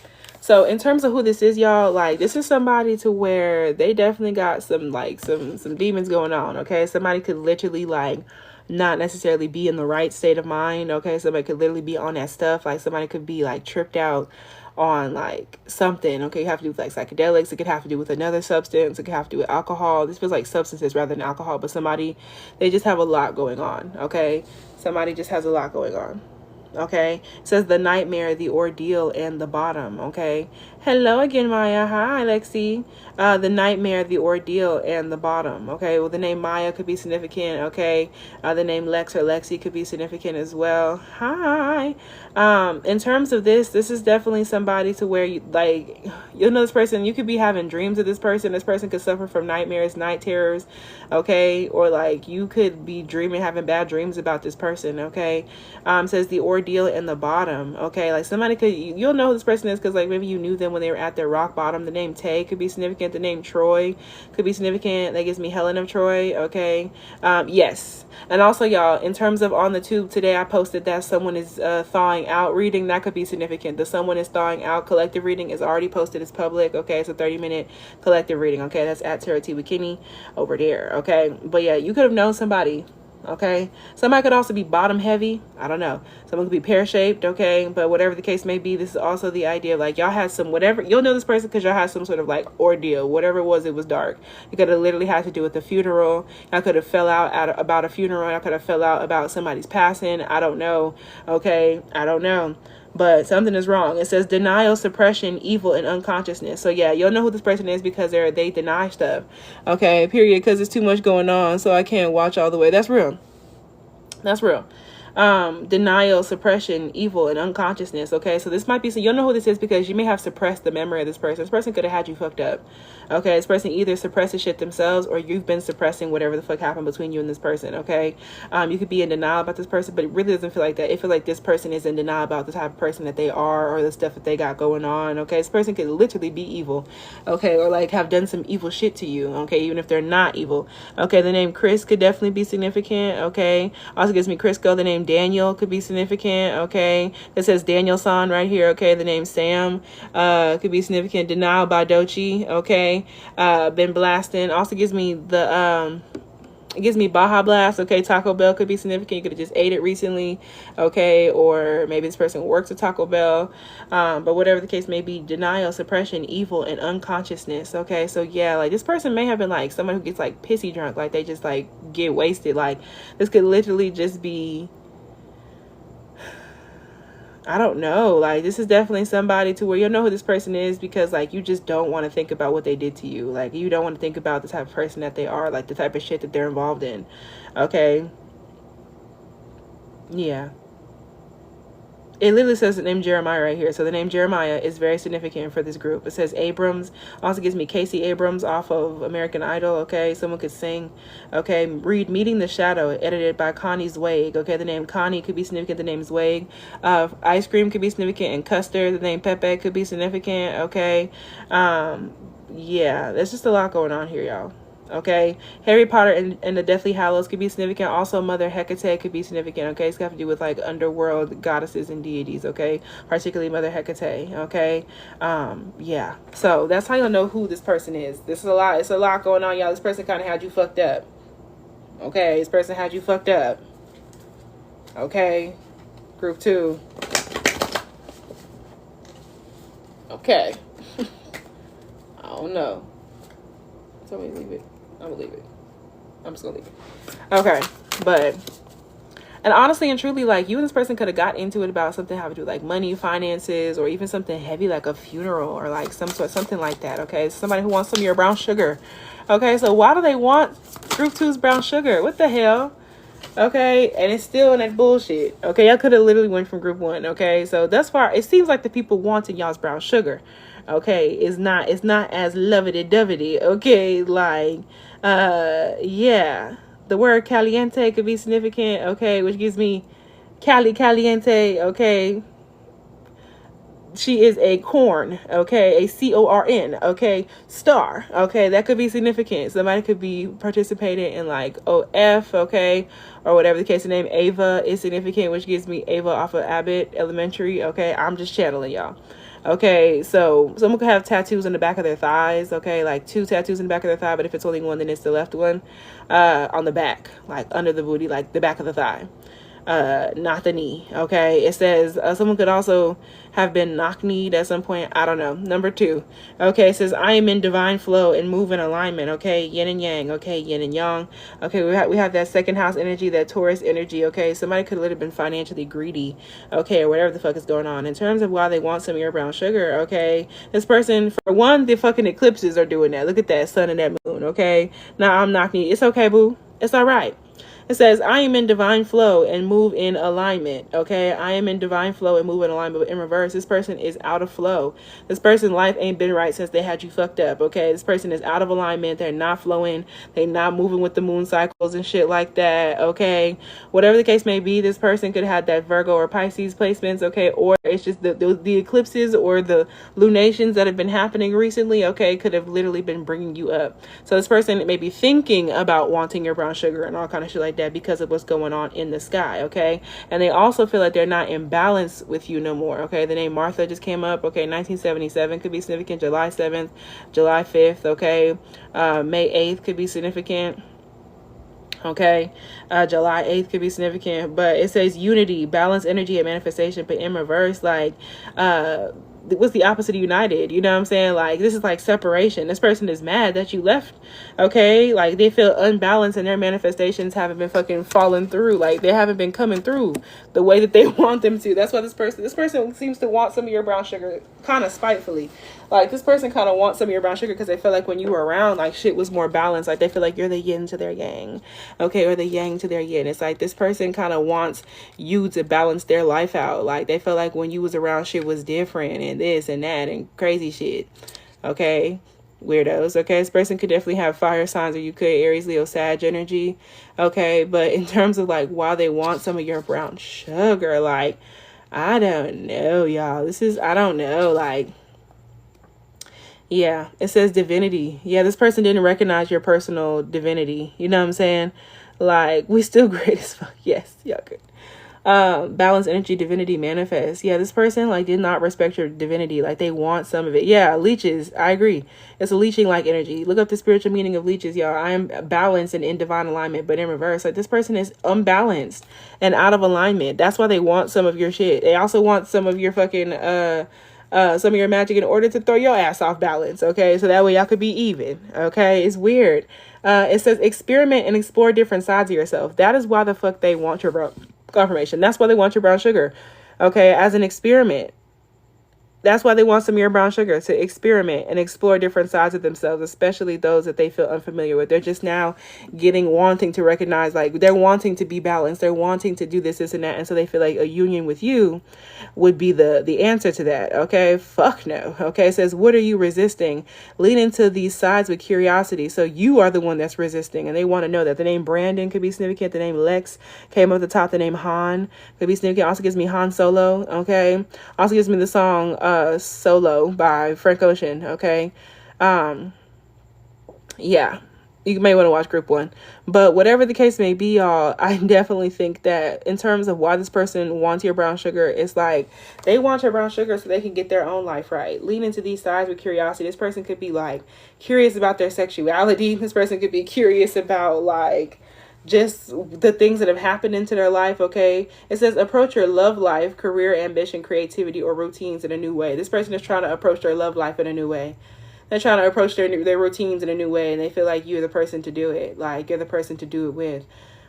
so in terms of who this is, y'all, like this is somebody to where they definitely got some demons going on. Okay, somebody could literally like not necessarily be in the right state of mind. Okay, somebody could literally be on that stuff. Like somebody could be like tripped out on like something. Okay, you have to do with like psychedelics. It could have to do with another substance. It could have to do with alcohol. This feels like substances rather than alcohol, but they just have a lot going on. Okay, somebody just has a lot going on. Okay, it says the nightmare, the ordeal, and the bottom. Okay, hello again, Maya. Hi, Lexi. The nightmare, the ordeal, and the bottom. Okay, well, the name Maya could be significant. Okay, the name Lex or Lexi could be significant as well. Hi. In terms of this is definitely somebody to where you'll know this person. You could be having dreams of this person. This person could suffer from nightmares, night terrors. Okay, or like you could be having bad dreams about this person. Okay, says the ordeal and the bottom. Okay, like somebody you'll know who this person is because like maybe you knew them when they were at their rock bottom. The name Tay could be significant. The name Troy could be significant. That gives me Helen of Troy. Okay. Yes. And also, y'all, in terms of on the tube today, I posted that someone is thawing out reading. That could be significant. The someone is thawing out collective reading is already posted as public. Okay. It's a 30-minute collective reading. Okay. That's at tarotteawkinny over there. Okay. But yeah, you could have known somebody. Okay, somebody could also be bottom heavy. I don't know. Someone could be pear-shaped. Okay, but whatever the case may be, this is also the idea of like y'all had some whatever. You'll know this person because y'all had some sort of like ordeal. Whatever it was dark. It could have literally had to do with the funeral. Y'all could have fell out about a funeral. Y'all could have fell out about somebody's passing. I don't know. Okay, I don't know. But something is wrong. It says denial, suppression, evil, and unconsciousness. So yeah, you'll know who this person is because they deny stuff. Okay, period. Because it's too much going on, so I can't watch all the way. That's real. That's real. Denial, suppression, evil, and unconsciousness. Okay, so this might be, so you'll know who this is because you may have suppressed the memory of this person. This person could have had you fucked up. Okay, this person either suppresses shit themselves or you've been suppressing whatever the fuck happened between you and this person. Okay, you could be in denial about this person, but it really doesn't feel like that. It feels like this person is in denial about the type of person that they are or the stuff that they got going on. Okay, this person could literally be evil. Okay, or like have done some evil shit to you. Okay, even if they're not evil. Okay, the name Chris could definitely be significant. Okay, also gives me Crisco. The name Daniel could be significant. Okay, it says Danielson right here. Okay, the name Sam could be significant. Denial by Dochi. Okay, been blasting. Also gives me the it gives me Baja Blast. Okay, Taco Bell could be significant. You could have just ate it recently. Okay, or maybe this person works at Taco Bell. But whatever the case may be, denial, suppression, evil, and unconsciousness. Okay, so yeah, like this person may have been like someone who gets like pissy drunk, like they just like get wasted. Like this could literally just be, I don't know, like this is definitely somebody to where you'll know who this person is because like you just don't want to think about what they did to you. Like you don't want to think about the type of person that they are, like the type of shit that they're involved in. Okay, yeah, it literally says the name Jeremiah right here. So the name Jeremiah is very significant for this group. It says Abrams. Also gives me Casey Abrams off of American Idol. Okay, someone could sing. Okay, read Meeting the Shadow, edited by Connie Zweig. Okay, the name Connie could be significant. The name Zweig. Ice cream could be significant. And custard, the name Pepe could be significant. Okay, yeah, there's just a lot going on here, y'all. Okay, Harry Potter and the Deathly Hallows could be significant. Also, Mother Hecate could be significant. Okay, it's got to do with like underworld goddesses and deities. Okay, particularly Mother Hecate. Okay, yeah. So that's how you'll know who this person is. This is a lot. It's a lot going on, y'all. This person kind of had you fucked up. Okay, this person had you fucked up. Okay, group 2. Okay, I don't know. Tell me to leave it. I'm gonna leave it. I'm just gonna leave it. Okay, but and honestly and truly, like you and this person could have got into it about something having to do with like money, finances, or even something heavy like a funeral or like something like that. Okay, somebody who wants some of your brown sugar. Okay, so why do they want group 2's brown sugar? What the hell? Okay, and it's still in that bullshit. Okay, I could have literally went from group 1. Okay, so thus far it seems like the people wanting y'all's brown sugar, okay, it's not as lovey-dovey. Okay, like yeah, the word caliente could be significant. Okay, which gives me caliente. Okay, she is a corn. Okay, a CORN. Okay, star. Okay, that could be significant. Somebody could be participating in like OF. Okay, or whatever the case. The name Ava is significant, which gives me Ava off of Abbott Elementary. Okay, I'm just channeling y'all. Okay, so someone could have tattoos on the back of their thighs. Okay, like 2 tattoos in the back of their thigh, but if it's only one, then it's the left one on the back, like under the booty, like the back of the thigh, not the knee. Okay, it says someone could also have been knock-kneed at some point. I don't know. Number 2. Okay, it says I am in divine flow and move in alignment. Okay, yin and yang. Okay, yin and yang. Okay, we have that second house energy, that Taurus energy. Okay, somebody could have been financially greedy. Okay, or whatever the fuck is going on in terms of why they want some of your brown sugar. Okay, this person, for one, the fucking eclipses are doing that. Look at that sun and that moon. Okay, now I'm knock-kneed. It's okay, boo. It's all right. It says, I am in divine flow and move in alignment. Okay, I am in divine flow and move in alignment. But in reverse, this person is out of flow. This person's life ain't been right since they had you fucked up. Okay, this person is out of alignment. They're not flowing. They're not moving with the moon cycles and shit like that. Okay, whatever the case may be, this person could have that Virgo or Pisces placements. Okay, or it's just the eclipses or the lunations that have been happening recently. Okay, could have literally been bringing you up. So this person may be thinking about wanting your brown sugar and all kind of shit like that because of what's going on in the sky. Okay, and they also feel like they're not in balance with you no more. Okay, the name Martha just came up. Okay, 1977 could be significant. July 7th, July 5th. Okay, May 8th could be significant. Okay, July 8th could be significant, but it says unity, balance, energy, and manifestation. But in reverse, like, what's the opposite of united? You know what I'm saying? Like, this is like separation. This person is mad that you left. Okay, like they feel unbalanced and their manifestations haven't been fucking falling through. Like they haven't been coming through the way that they want them to. That's why this person seems to want some of your brown sugar kind of spitefully. Like this person kind of wants some of your brown sugar because they feel like when you were around, like shit was more balanced. Like they feel like you're the yin to their yang. Okay, or the yang to their yin. It's like this person kind of wants you to balance their life out. Like they feel like when you was around, shit was different and this and that and crazy shit. Okay, weirdos. Okay, this person could definitely have fire signs, or you could Aries, Leo, Sag energy. Okay, but in terms of like why they want some of your brown sugar, like I don't know, y'all. I don't know, like. Yeah, it says divinity. Yeah, this person didn't recognize your personal divinity. You know what I'm saying? Like, we still great as fuck. Yes, y'all good. Balance, energy, divinity, manifest. Yeah, this person like did not respect your divinity. Like they want some of it. Yeah, leeches. I agree. It's a leeching like energy. Look up the spiritual meaning of leeches, y'all. I am balanced and in divine alignment, but in reverse, like this person is unbalanced and out of alignment. That's why they want some of your shit. They also want some of your fucking some of your magic in order to throw your ass off balance. Okay, so that way y'all could be even. Okay, it's weird. It says experiment and explore different sides of yourself. That is why the fuck they want your brown confirmation. That's why they want your brown sugar. Okay, as an experiment. That's why they want some of your brown sugar, to experiment and explore different sides of themselves, especially those that they feel unfamiliar with. They're just now wanting to recognize, like, they're wanting to be balanced. They're wanting to do this, and that. And so they feel like a union with you would be the answer to that. Okay, fuck no. Okay, it says, what are you resisting? Lean into these sides with curiosity. So you are the one that's resisting, and they want to know that. The name Brandon could be significant. The name Lex came up at the top. The name Han could be significant. Also gives me Han Solo. Okay, also gives me the song Solo by Frank Ocean. Okay, yeah, you may want to watch group 1, but whatever the case may be, y'all, I definitely think that in terms of why this person wants your brown sugar, it's like they want your brown sugar so they can get their own life right. Lean into these sides with curiosity. This person could be like curious about their sexuality. This person could be curious about like just the things that have happened into their life. Okay, it says approach your love life, career, ambition, creativity, or routines in a new way. This person is trying to approach their love life in a new way. They're trying to approach their routines in a new way, and they feel like you're the person to do it. Like you're the person to do it with.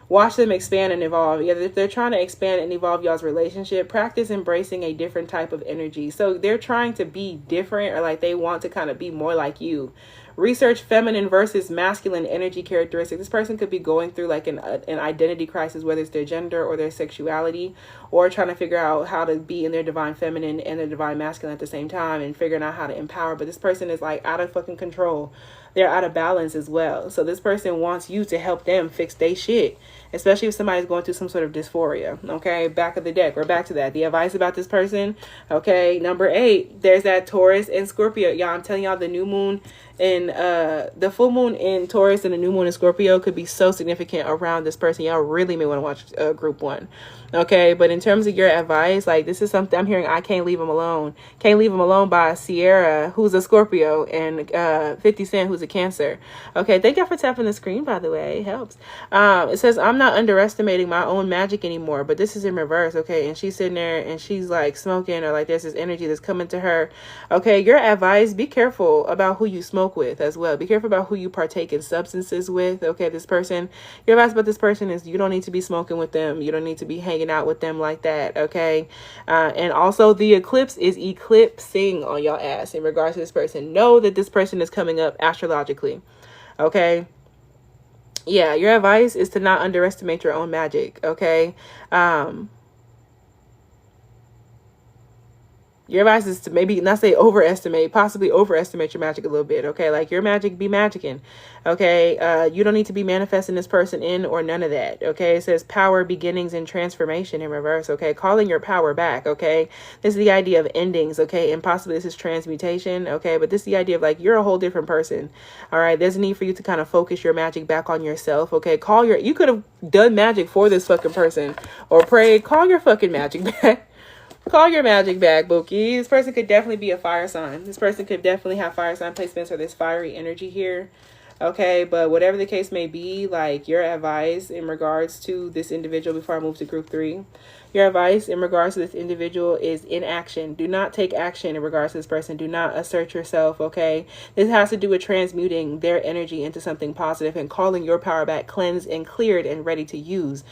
Watch them expand and evolve. Yeah, they're trying to expand and evolve y'all's relationship. Practice embracing a different type of energy. So they're trying to be different, or like they want to kind of be more like you. Research feminine versus masculine energy characteristics. This person could be going through like an identity crisis, whether it's their gender or their sexuality, or trying to figure out how to be in their divine feminine and their divine masculine at the same time, and figuring out how to empower. But this person is like out of fucking control. They're out of balance as well. So this person wants you to help them fix their shit, especially if somebody's going through some sort of dysphoria. Okay, back of the deck. We're back to that. The advice about this person. Okay, number 8, there's that Taurus and Scorpio. Y'all, I'm telling y'all, the new moon and the full moon in Taurus and the new moon in Scorpio could be so significant around this person. Y'all really may want to watch group 1. Okay, but in terms of your advice, like this is something I'm hearing. I Can't Leave Him Alone. Can't Leave Him Alone by Sierra, who's a Scorpio, and 50 Cent, who's a Cancer. Okay, thank y'all for tapping the screen, by the way. It helps. It says, I'm not underestimating my own magic anymore, but this is in reverse. Okay, and she's sitting there and she's like smoking, or like there's this energy that's coming to her. Okay, your advice, be careful about who you smoke with as well. Be careful about who you partake in substances with. Okay, this person, your advice about this person is you don't need to be smoking with them. You don't need to be hanging out with them like that. Okay, and also the eclipse is eclipsing on your ass in regards to this person. Know that this person is coming up astrologically. Okay, Yeah, your advice is to not underestimate your own magic, okay? Your advice is to maybe not say overestimate, possibly overestimate your magic a little bit, okay? Like, your magic be magicking, okay? You don't need to be manifesting this person in or none of that, okay? It says power, beginnings, and transformation in reverse, okay? Calling your power back, okay? This is the idea of endings, okay? And possibly this is transmutation, okay? But this is the idea of, like, you're a whole different person, all right? There's a need for you to kind of focus your magic back on yourself, okay? You could have done magic for this fucking person or prayed, call your fucking magic back. Call your magic back, Bookie. This person could definitely be a fire sign. This person could definitely have fire sign placements or this fiery energy here. Okay, but whatever the case may be, like, your advice in regards to this individual before I move to group 3. Your advice in regards to this individual is inaction. Do not take action in regards to this person. Do not assert yourself, okay? This has to do with transmuting their energy into something positive and calling your power back cleansed and cleared and ready to use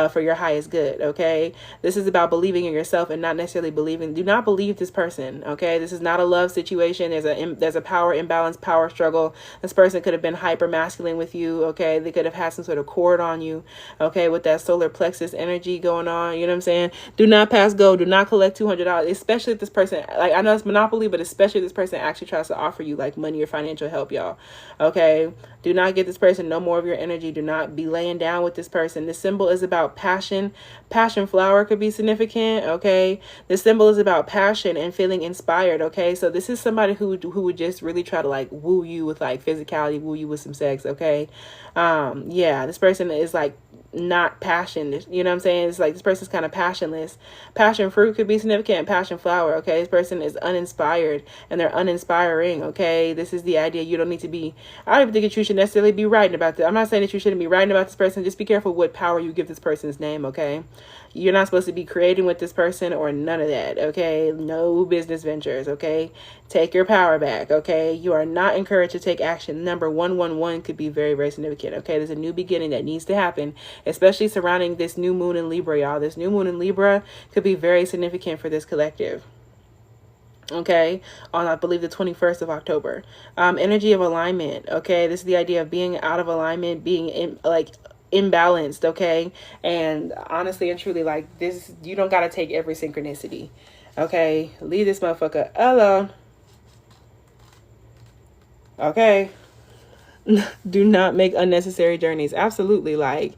for your highest good, okay? This is about believing in yourself and not necessarily believing. Do not believe this person, okay? This is not a love situation. There's a power imbalance, power struggle. This person could have been hyper masculine with you, okay? They could have had some sort of cord on you, okay, with that solar plexus energy going on, you know what I'm saying? Do not pass go. Do not collect $200, especially if this person, like, I know it's monopoly, but especially if this person actually tries to offer you like money or financial help, y'all. Okay, do not get this person no more of your energy. Do not be laying down with this person. This symbol is about passion. Passion flower could be significant, okay? This symbol is about passion and feeling inspired, okay? So this is somebody who would just really try to like woo you with like physicality, woo you with some sex, okay? Yeah, this person is like not passion, you know what I'm saying? It's like this person's kind of passionless. Passion fruit could be significant. Passion flower, okay? This person is uninspired and they're uninspiring, okay? This is the idea. You don't need to be, I don't even think that you should necessarily be writing about this. I'm not saying that you shouldn't be writing about this person. Just be careful what power you give this person's name, okay? You're not supposed to be creating with this person or none of that, okay? No business ventures, okay? Take your power back, okay? You are not encouraged to take action. Number 111 could be very, very significant, okay? There's a new beginning that needs to happen, especially surrounding this new moon in Libra, y'all. This new moon in Libra could be very significant for this collective. Okay, on I believe the 21st of October. Energy of alignment, okay? This is the idea of being out of alignment, being in, like, imbalanced, okay? And honestly and truly, like, this, you don't got to take every synchronicity, okay? Leave this motherfucker alone, okay? Do not make unnecessary journeys. Absolutely. Like,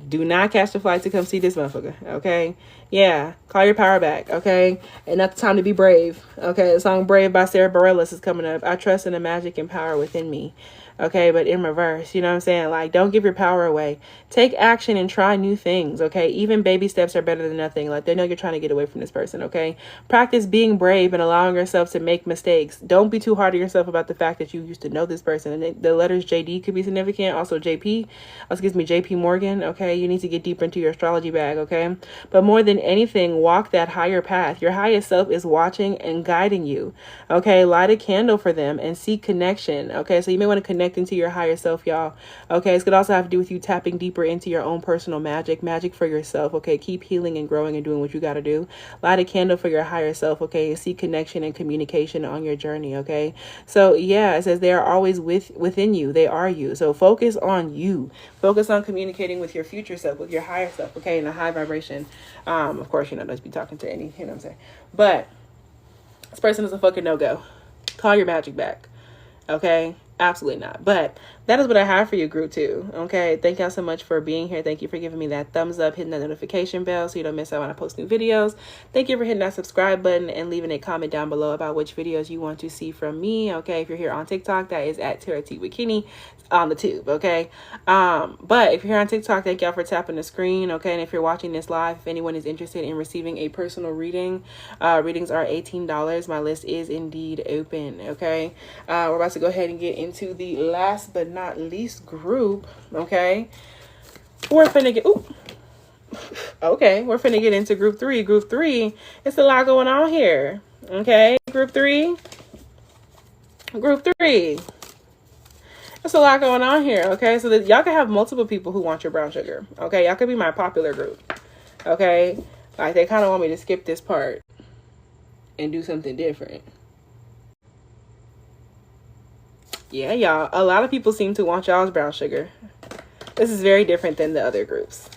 do not catch the flight to come see this motherfucker, okay? Yeah, call your power back, okay? And not the time to be brave, okay? The song Brave by Sarah Bareilles is coming up. I trust in the magic and power within me, okay? But in reverse, you know what I'm saying? Like, don't give your power away. Take action and try new things, okay? Even baby steps are better than nothing. Like, they know you're trying to get away from this person, okay? Practice being brave and allowing yourself to make mistakes. Don't be too hard on yourself about the fact that you used to know this person. And the letters JD could be significant. Also JP Morgan, okay? You need to get deeper into your astrology bag, okay? But more than anything, walk that higher path. Your highest self is watching and guiding you, okay? Light a candle for them and seek connection, okay? So you may want to connect into your higher self, y'all, okay? This could also have to do with you tapping deeper into your own personal magic for yourself, okay? Keep healing and growing and doing what you got to do. Light a candle for your higher self, okay? And seek connection and communication on your journey, okay? So yeah, it says they are always within you. They are you. So focus on you. Focus on communicating with your future self, with your higher self, okay? In a high vibration. Of course, you know, don't be talking to any, you know what I'm saying? But this person is a fucking no-go. Call your magic back, okay? Absolutely not. But that is what I have for you, group 2. Okay, thank y'all so much for being here. Thank you for giving me that thumbs up, hitting that notification bell so you don't miss out when I post new videos. Thank you for hitting that subscribe button and leaving a comment down below about which videos you want to see from me. Okay, if you're here on TikTok, that is at tarotteawkinny on the tube, okay? But if you're here on TikTok, thank y'all for tapping the screen, okay? And if you're watching this live, if anyone is interested in receiving a personal reading, readings are $18. My list is indeed open, okay? We're about to go ahead and get into the last but not least group, okay? We're finna get, okay, we're finna get into group 3. Group 3, it's a lot going on here, okay? Group 3. There's a lot going on here, okay? So that y'all can have multiple people who want your brown sugar, okay? Y'all could be my popular group, okay? Like, they kind of want me to skip this part and do something different. Yeah, y'all. A lot of people seem to want y'all's brown sugar, This is very different than the other groups.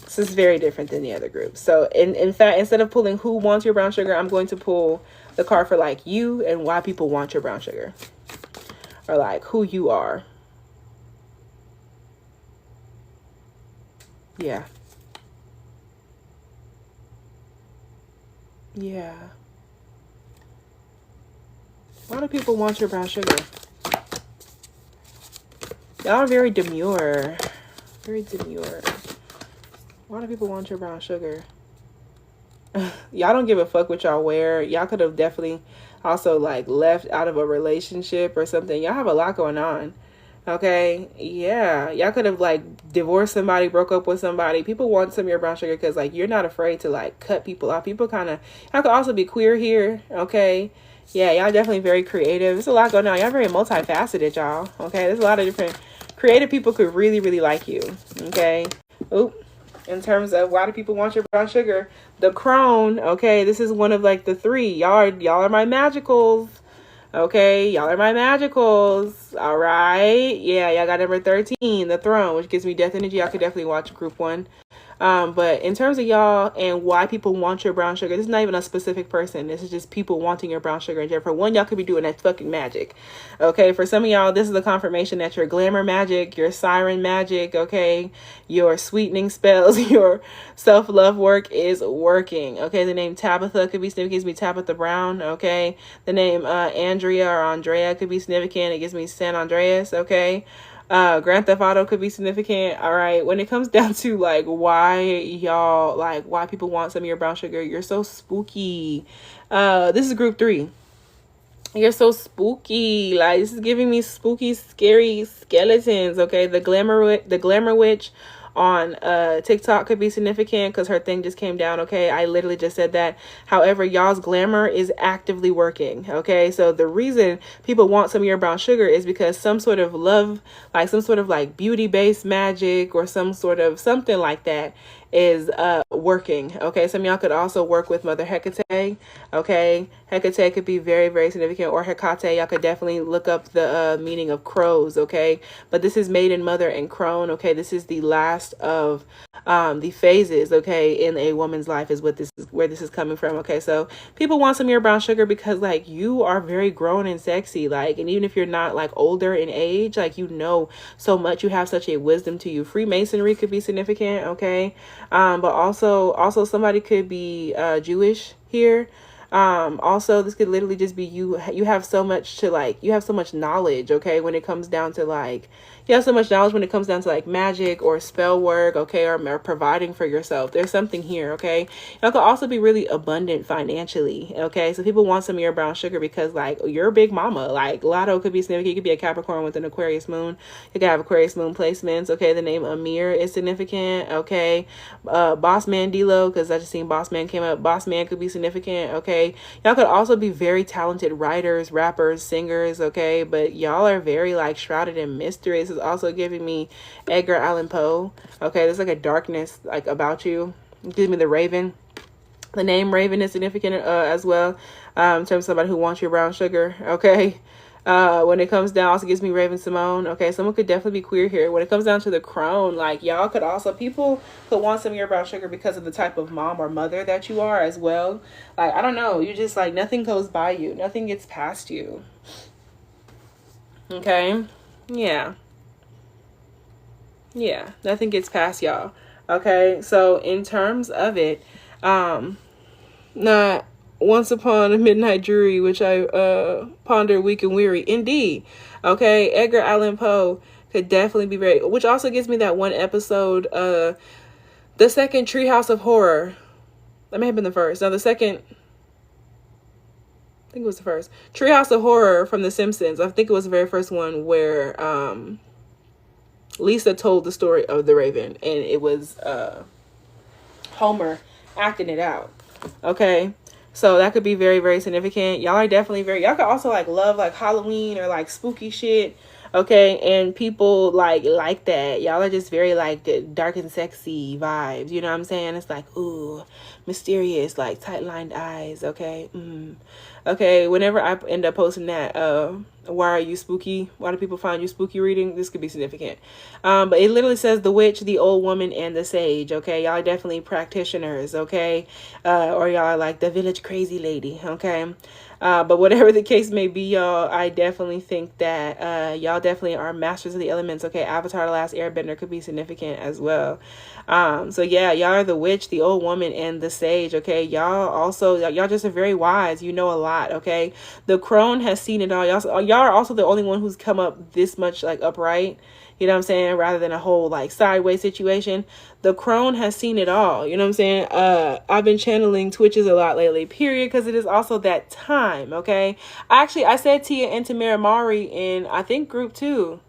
This is very different than the other groups. So in fact, instead of pulling who wants your brown sugar, I'm going to pull the card for like you and why people want your brown sugar. Or like who you are. Yeah. Yeah. Why do people want your brown sugar? Y'all are very demure. Very demure. Why do people want your brown sugar? Y'all don't give a fuck what y'all wear. Y'all could have definitely also like left out of a relationship or something. Y'all have a lot going on. Okay, yeah, y'all could have like divorced somebody, broke up with somebody. People want some of your brown sugar because like you're not afraid to like cut people off. People kind of, y'all could also be queer here. Okay, yeah, y'all definitely very creative. There's a lot going on. Y'all very multifaceted, y'all. Okay, there's a lot of different creative people could really, really like you. Okay, oop. In terms of why do people want your brown sugar, the crone. Okay, this is one of like the three. Y'all are my magicals. Okay, y'all are my magicals. All right, yeah, y'all got number 13, the throne, which gives me death energy. Y'all could definitely watch group 1. But in terms of y'all and why people want your brown sugar, this is not even a specific person. This is just people wanting your brown sugar. And for one, y'all could be doing that fucking magic. Okay, for some of y'all, this is a confirmation that your glamour magic, your siren magic, okay, your sweetening spells, your self-love work is working. Okay, the name Tabitha could be significant. It gives me Tabitha Brown. Okay, the name Andrea or Andrea could be significant. It gives me San Andreas. Okay. Grand Theft Auto could be significant. All right, when it comes down to like why y'all like why people want some of your brown sugar, you're so spooky. This is group 3. You're so spooky. Like this is giving me spooky, scary skeletons. Okay, the glamour witch on TikTok could be significant because her thing just came down. Okay, I literally just said that. However, y'all's glamour is actively working. Okay, so the reason people want some of your brown sugar is because some sort of love, like some sort of like beauty based magic or some sort of something like that is working. Okay, some of y'all could also work with Mother Hecate. Okay, Hecate could be very, very significant, or Hecate. Y'all could definitely look up the meaning of crows. Okay, but this is maiden, mother, and crone. Okay, this is the last of the phases. Okay, in a woman's life is what this is, where this is coming from. Okay, so people want some of your brown sugar because like you are very grown and sexy. Like, and even if you're not like older in age, like you know so much, you have such a wisdom to you. Freemasonry could be significant. Okay. But also somebody could be Jewish here. Also this could literally just be you have so much to like, you have so much knowledge. Okay, when it comes down to like, you have so much knowledge when it comes down to like magic or spell work. Okay, or providing for yourself. There's something here. Okay, y'all could also be really abundant financially. Okay, so people want some of your brown sugar because like you're a big mama. Like Lotto could be significant. You could be a Capricorn with an Aquarius moon. You could have Aquarius moon placements. Okay, the name Amir is significant. Okay, Boss Man D-Lo, because I just seen Boss Man came up. Boss Man could be significant. Okay, y'all could also be very talented writers, rappers, singers. Okay, but y'all are very like shrouded in mystery. This is also giving me Edgar Allan Poe. Okay, there's like a darkness like about you. Give me the Raven. The name Raven is significant as well, in terms of somebody who wants your brown sugar. Okay, when it comes down, also gives me Raven Simone. Okay, someone could definitely be queer here. When it comes down to the crone, like y'all could also, people could want some of your brown sugar because of the type of mom or mother that you are as well. Like, I don't know, you just like, nothing goes by you, nothing gets past you. Okay, yeah, nothing gets past y'all. Okay, so in terms of it, not Once Upon a Midnight Jury, which I ponder weak and weary. Indeed. Okay, Edgar Allan Poe could definitely be very, which also gives me that one episode, the second Treehouse of Horror. That may have been the first. No, the second, I think it was the first. Treehouse of Horror from The Simpsons. I think it was the very first one where Lisa told the story of the Raven, and it was Homer acting it out. Okay, so that could be very, very significant. Y'all are definitely very, y'all could also like love like Halloween or like spooky shit. Okay, and people like that. Y'all are just very like dark and sexy vibes. You know what I'm saying? It's like, ooh, mysterious, like tight-lined eyes, okay? Okay, whenever I end up posting that, why are you spooky? Why do people find you spooky reading? This could be significant. But it literally says the witch, the old woman, and the sage, okay? Y'all are definitely practitioners, okay? Or y'all are like the village crazy lady, okay? But whatever the case may be, y'all, I definitely think that y'all definitely are masters of the elements, okay? Avatar: The Last Airbender could be significant as well. So yeah, y'all are the witch, the old woman, and the sage, okay? Y'all just are very wise. You know a lot, okay? The crone has seen it all. Y'all are also the only one who's come up this much, like, upright. You know what I'm saying? Rather than a whole, like, sideways situation. The crone has seen it all. You know what I'm saying? I've been channeling Twitches a lot lately, period, because it is also that time, okay? I said Tia and Tamara Mari in, I think, group 2.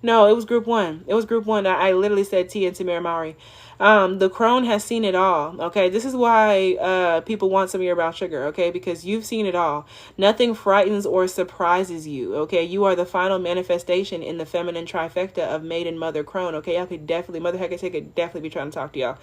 No, it was group 1. It was group 1. I literally said Tia and Tamara Mari. The crone has seen it all, okay? This is why people want some of your brown sugar, okay? Because you've seen it all. Nothing frightens or surprises you, okay? You are the final manifestation in the feminine trifecta of maiden, mother, crone, okay? Y'all could definitely, Mother Hecate could definitely be trying to talk to y'all,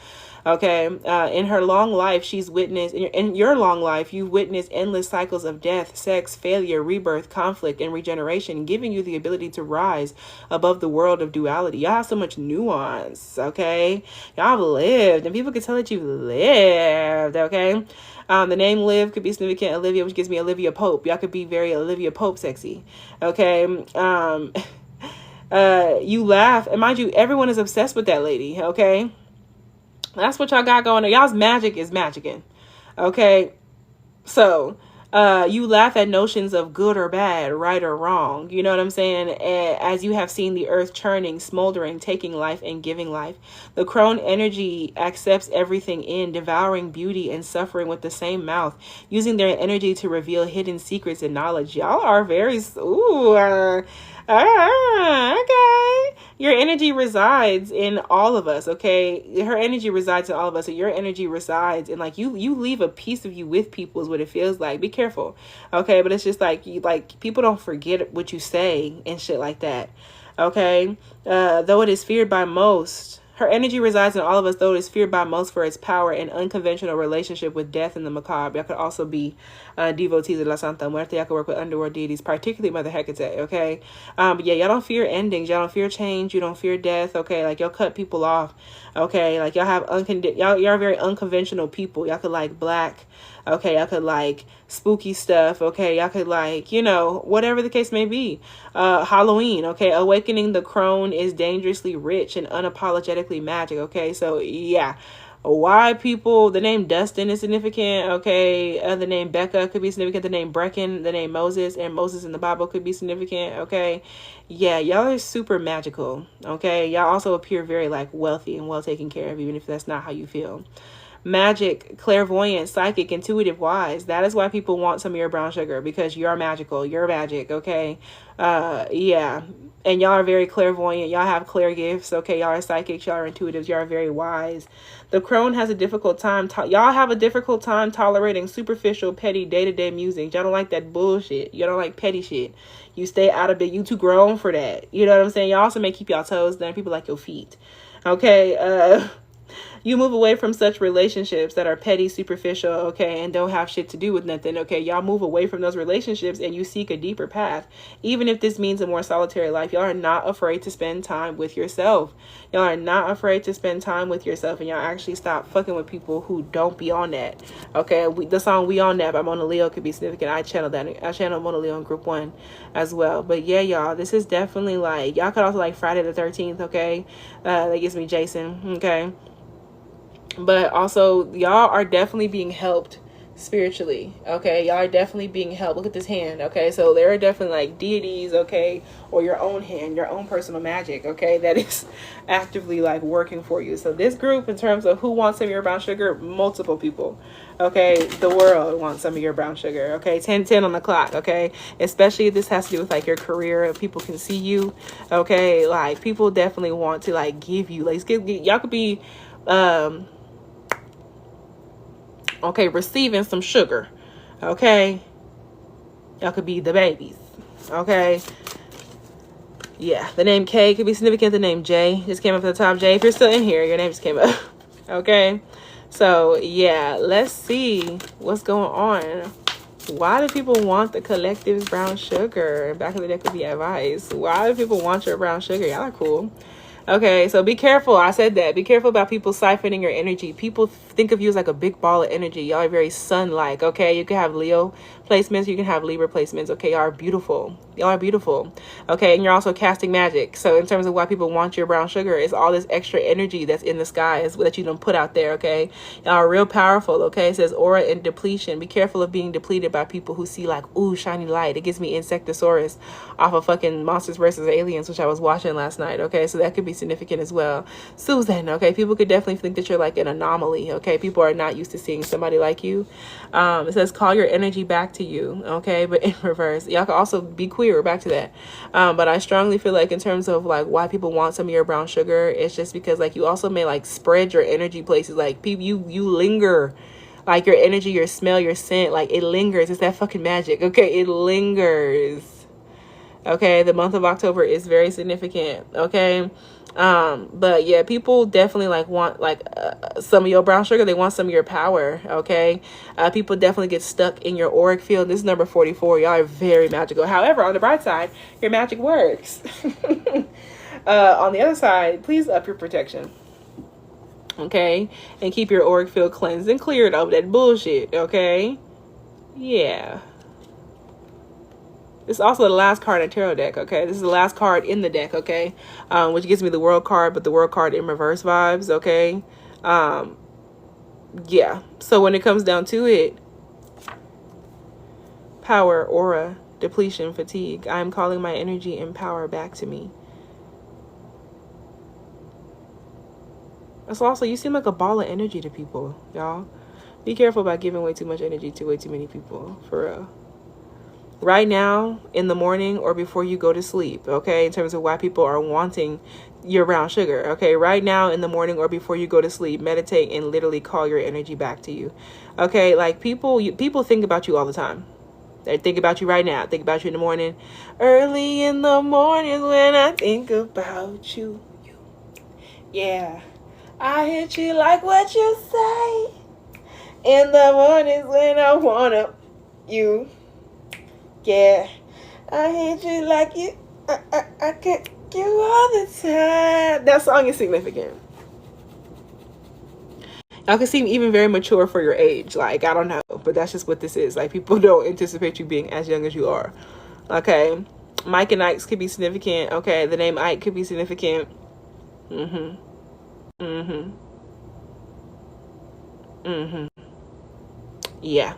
okay? In her long life, she's witnessed, in your long life, you've witnessed endless cycles of death, sex, failure, rebirth, conflict, and regeneration, giving you the ability to rise above the world of duality. Y'all have so much nuance, okay? Y'all have lived, and people can tell that you've lived, okay? The name Liv could be significant. Olivia, which gives me Olivia Pope. Y'all could be very Olivia Pope sexy, okay? You laugh, and mind you, everyone is obsessed with that lady, okay? That's what y'all got going on. Y'all's magic is magicking, okay? So you laugh at notions of good or bad, right or wrong. You know what I'm saying? As you have seen the earth churning, smoldering, taking life and giving life. The crone energy accepts everything in, devouring beauty and suffering with the same mouth, using their energy to reveal hidden secrets and knowledge. Y'all are very, okay. Your energy resides in all of us, okay? Her energy resides in all of us, and your energy resides in, like, you leave a piece of you with people is what it feels like. Be careful, okay? But it's just like, people don't forget what you say and shit like that, okay? Though it is feared by most, her energy resides in all of us, though it is feared by most for its power and unconventional relationship with death and the macabre. Y'all could also be devotees of La Santa Muerte. Y'all could work with underworld deities, particularly Mother Hecate, okay? But yeah, y'all don't fear endings. Y'all don't fear change. You don't fear death, okay? Like, y'all cut people off, okay? Like, y'all have y'all are very unconventional people. Y'all could like black, okay? Y'all could like spooky stuff, okay? Y'all could like, you know, whatever the case may be. Halloween, okay? Awakening the crone is dangerously rich and unapologetically magic, okay? So yeah, why people, the name Dustin is significant, okay? The name Becca could be significant. The name Brecken, the name Moses, and Moses in the Bible could be significant, okay? Yeah, y'all are super magical, okay? Y'all also appear very like wealthy and well taken care of, even if that's not how you feel. Magic, clairvoyant, psychic, intuitive, wise. That is why people want some of your brown sugar, because you're magical. You're magic, okay? Yeah. And y'all are very clairvoyant. Y'all have clear gifts, okay? Y'all are psychics. Y'all are intuitives. Y'all are very wise. The crone has a difficult time. Y'all have a difficult time tolerating superficial, petty, day-to-day music. Y'all don't like that bullshit. Y'all don't like petty shit. You stay out of it. You too grown for that. You know what I'm saying? Y'all also may keep y'all toes down. People like your feet, okay? You move away from such relationships that are petty, superficial, okay, and don't have shit to do with nothing, okay? Y'all move away from those relationships and you seek a deeper path. Even if this means a more solitary life, y'all are not afraid to spend time with yourself. Y'all are not afraid to spend time with yourself, and y'all actually stop fucking with people who don't be on that, okay? The song We On That by Mona Leo could be significant. I channeled Mona Leo in group 1 as well. But yeah, y'all, this is definitely like, y'all could also like Friday the 13th, okay? That gives me Jason, okay? But also, y'all are definitely being helped spiritually, okay? Y'all are definitely being helped. Look at this hand, okay? So there are definitely like deities, okay? Or your own hand, your own personal magic, okay? That is actively like working for you. So this group, in terms of who wants some of your brown sugar, multiple people, okay? The world wants some of your brown sugar, okay? 10 on the clock, okay? Especially if this has to do with like your career, people can see you, okay? Like, people definitely want to like give you, like, y'all could be okay, receiving some sugar, okay? Y'all could be the babies, okay? Yeah, the name K could be significant. The name J just came up at the top. J, if you're still in here, your name just came up, okay? So yeah, let's see what's going on. Why do people want the collective's brown sugar? Back of the deck would be advice. Why do people want your brown sugar? Y'all are cool. Okay, so be careful. I said that. Be careful about people siphoning your energy. People think of you as like a big ball of energy. Y'all are very sun-like, okay? You can have Leo placements. You can have Libra placements, okay? Y'all are beautiful. Y'all are beautiful, okay? And you're also casting magic. So in terms of why people want your brown sugar, it's all this extra energy that's in the sky that you don't put out there, okay? Y'all are real powerful, okay? It says aura and depletion. Be careful of being depleted by people who see like, ooh, shiny light. It gives me Insectosaurus off of fucking Monsters vs. Aliens, which I was watching last night, okay? So that could be significant as well. Susan, okay? People could definitely think that you're like an anomaly, okay? People are not used to seeing somebody like you. It says call your energy back to you, okay? But in reverse. Y'all can also be queer. We're back to that. But I strongly feel like in terms of like why people want some of your brown sugar, it's just because like you also may like spread your energy places. Like people, you linger. Like your energy, your smell, your scent, like it lingers. It's that fucking magic, okay? It lingers. Okay, the month of October is very significant, okay? But yeah, people definitely like want like some of your brown sugar. They want some of your power, okay? People definitely get stuck in your auric field. This is number 44. Y'all are very magical. However, on the bright side, your magic works. On the other side, please up your protection, okay? And keep your auric field cleansed and cleared of that bullshit, okay? Yeah. This is also the last card in tarot deck, okay? This is the last card in the deck, okay? Which gives me the world card, but the world card in reverse vibes, okay? Yeah. So when it comes down to it, power, aura, depletion, fatigue. I am calling my energy and power back to me. So also, you seem like a ball of energy to people, y'all. Be careful about giving way too much energy to way too many people, for real. Right now, in the morning or before you go to sleep, okay, in terms of why people are wanting your brown sugar, okay, right now in the morning or before you go to sleep, meditate and literally call your energy back to you, okay? Like people think about you all the time. They think about you right now. Think about you in the morning. Early in the morning when I think about you. Yeah, I hit you like what you say. In the mornings when I wanna you. Yeah, I hate you like you. I get you all the time. That song is significant. Y'all can seem even very mature for your age. Like, I don't know, but that's just what this is. Like, people don't anticipate you being as young as you are. Okay, Mike and Ike's could be significant. Okay, the name Ike could be significant. Yeah.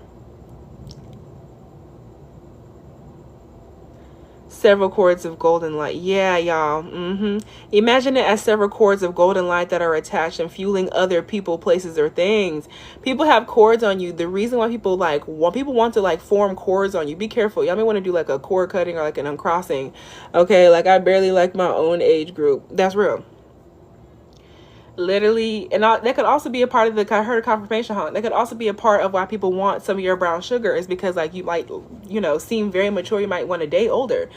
Several cords of golden light. Yeah, y'all. Imagine it as several cords of golden light that are attached and fueling other people, places, or things. People have cords on you. The reason why people want to like form cords on you. Be careful. Y'all may want to do like a cord cutting or like an uncrossing. Okay, like I barely like my own age group. That's real. Literally, and that could also be a part of the, I heard a confirmation hunt. That could also be a part of why people want some of your brown sugar, is because like you might, seem very mature. You might want to date older.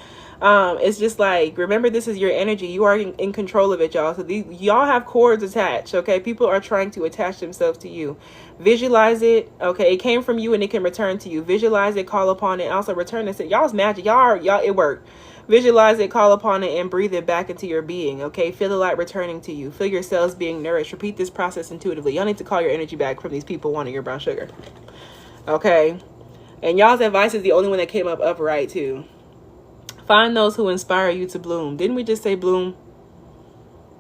It's just like, remember, this is your energy. You are in control of it, y'all. So y'all have cords attached, okay? People are trying to attach themselves to you. Visualize it, okay? It came from you and it can return to you. Visualize it, call upon it, and also return it. Y'all's magic. Y'all, it worked. Visualize it, call upon it, and breathe it back into your being, okay? Feel the light returning to you. Feel your cells being nourished. Repeat this process intuitively. Y'all need to call your energy back from these people wanting your brown sugar, okay? And y'all's advice is the only one that came up upright, too. Find those who inspire you to bloom. Didn't we just say bloom